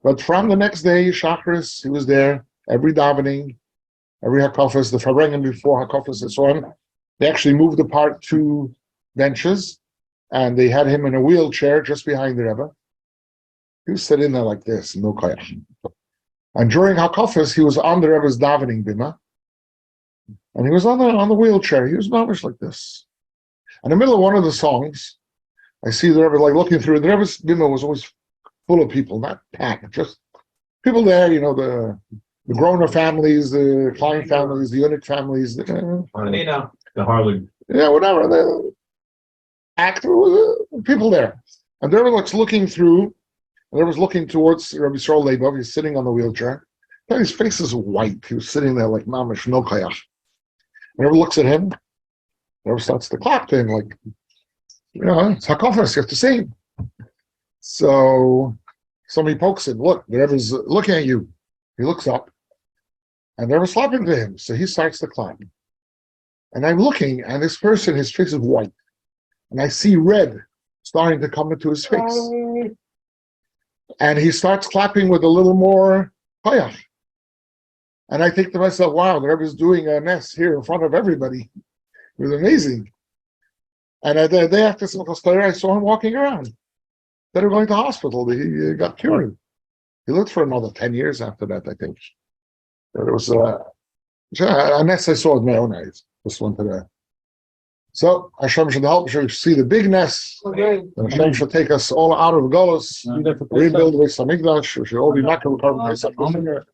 But from the next day, Shachris, he was there, every davening, every hakafas, the Farbrengen before hakafas and so on. They actually moved apart 2 benches, and they had him in a wheelchair just behind the Rebbe. He was sitting there like this, no koyach. And during hakafas, he was on the Rebbe's davening bima, and he was on the wheelchair. He was mamish like this. In the middle of one of the songs, I see the Rebbe like looking through. The Rebbe's bima was always full of people, not packed, just people there. The grown-up families, the client families, the eunuch families, The Harley. whatever. The actor, people there. And the Rebbe was looking through, and the Rebbe was looking towards Rabbi Yisroel Leibov. He's sitting on the wheelchair. And his face is white. He was sitting there like mamish no kayach. The Rebbe looks at him. The Rebbe starts to clap to him like, it's hakofas, you have to sing. So somebody pokes him. Look, the Rebbe's looking at you. He looks up, and the Rebbe's slapping to him. So he starts to clap. And I'm looking, and this person, his face is white. And I see red starting to come into his face. And he starts clapping with a little more koyach. And I think to myself, wow, the Rebbe's doing a mess here in front of everybody. It was amazing. And the day after Simchas Torah, I saw him walking around. Instead of going to hospital, he got cured. He lived for another 10 years after that, I think. But it was a mess I saw with my own eyes. This one today. So Hashem should help. We should see the bigness. And Hashem should take us all out of Golos, rebuild with Samigdash. We should all be back in the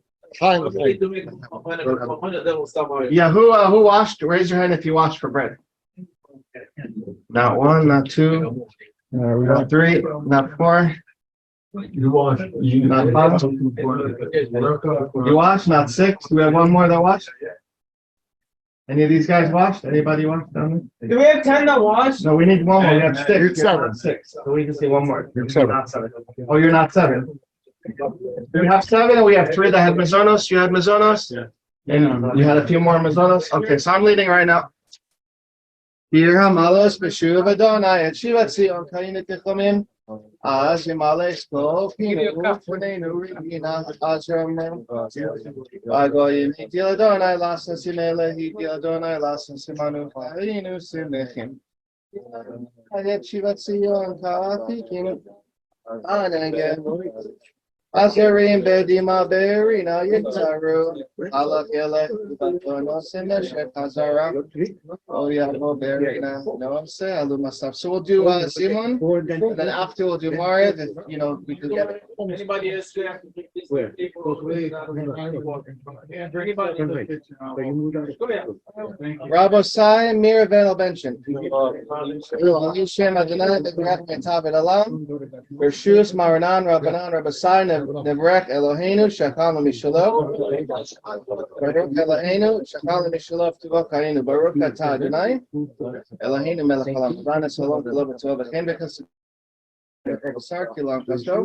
Yeah, who washed? Raise your hand if you washed for bread. Not one, not two, not three, not four. You wash. Not five. You washed, not six. Do we have one more that washed? Any of these guys washed? Anybody washed down there? Do we have 10 that watch? No, we need one more. We have six. You're seven. Not six. So we can see one more. You're seven. Not seven. Oh, you're not seven. We have seven, and we have three that had Mazonos. You had Mazonos? Yeah. And you had a few more Mazonos? Okay, so I'm leading right now. Here Malos Beshuv Adonai and Shivat Sion Kaina Tichomim. As Yimales Kofino Funenu Rigina Azram Agoyim Hidil Adonai Lasan Simele Hidil Adonai Lasan Simanu Farinu Simechim. Ayet Shivat Sion Katikim Anangan. Azarim Bedima Berina Yitaru Alef Yele Batono Sineshet Hazara Oyabo Berina Noamse Alumasaf. So we'll do Simon, and then after we'll do Maria. We could get it. Anybody else? Rabosai Miravel Benchen. Yishem Adonai Begrach Metavid Alam. Bershus Maranan Rabbanan Rabosai Nevrech Eloheinu Shachal Mishalov. Baruch Eloheinu Shachal Mishalov Tuvach Kainu. Baruch Atah Adonai Eloheinu Melech Halam. Vana Salom Kelov Tov V'Chen B'Chas. B'Sar Kilam Kasho.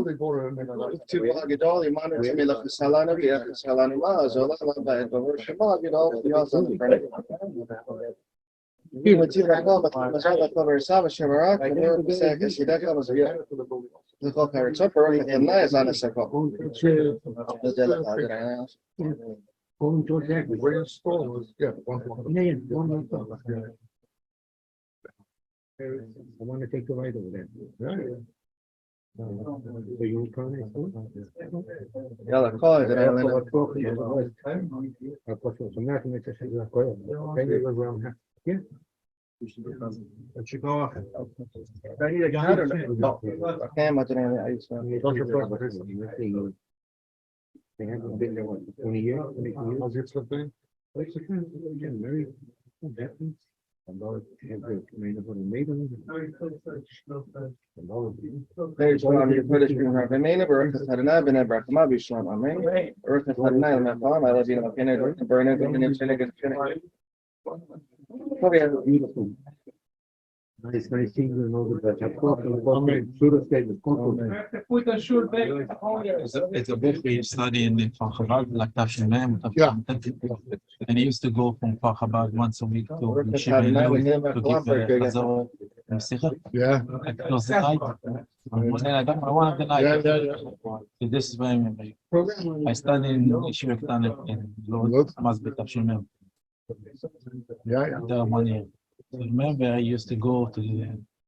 Tuvah Gedol Yimanu Tzmilach V'Salanu V'Yach V'Salanu Ma Zola V'Ba'ed B'Hor Shema Gedol V'Yazan V'Frenek. V'Tzir Rachel V'Chal V'Chal V'Rsav V'Shemarach V'Nur V'Sek V'Shideka V'Zaviyah L'Chol Karitzot Baruch V'Chemna Yazan Esakol. I want to take the right over there. So you will come next one? Yalla, call it. Yeah. It should go off. I need a cat or no? I can't imagine any ice. They haven't been there, what, 20 years? 22 years? How's your slip thing? It's again, very Japanese. About the maiden. There's one on your British being her Vemena, Baruch Adonai, B'nai Brakama, B'Shalom, Amen. Baruch Adonai, L'Mephalam, I love you, L'Mephalam, burn it, and it's finished. Beautiful. Nice things and all that. It's a book we study in Far Chabad, like Tafshin Mem. Yeah. And he used to go from Far Chabad once a week to Yeshiva to give Chazor and Sikha. Yeah. It was the night. One of the night. So this is where I remember. I studied in Yeshiva K'tan in Lod, Masbet Tafshin Mem. Yeah. There 1 year. So remember, I used to go to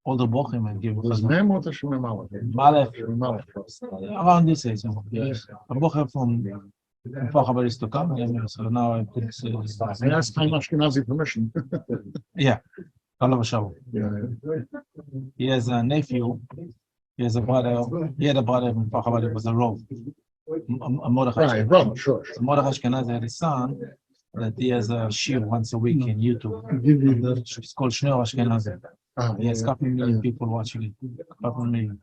all the Bochim and give Was Chazor. Mem or the Shemem Malef. Around this age. Yes. A Bochim from Far Chabad used to come. So now I put. I asked Time Ashkenazi permission. Yeah. Alav Shalom. He has a nephew. He has a brother. He had a brother in Pachabad. It was a Rov. Mordechai. Right, brother, sure. So Mordechai Ashkenazi had his son that he has a shir once a week in YouTube. It's called Shneur Ashkenazi. He has a couple million people watching it. Couple million.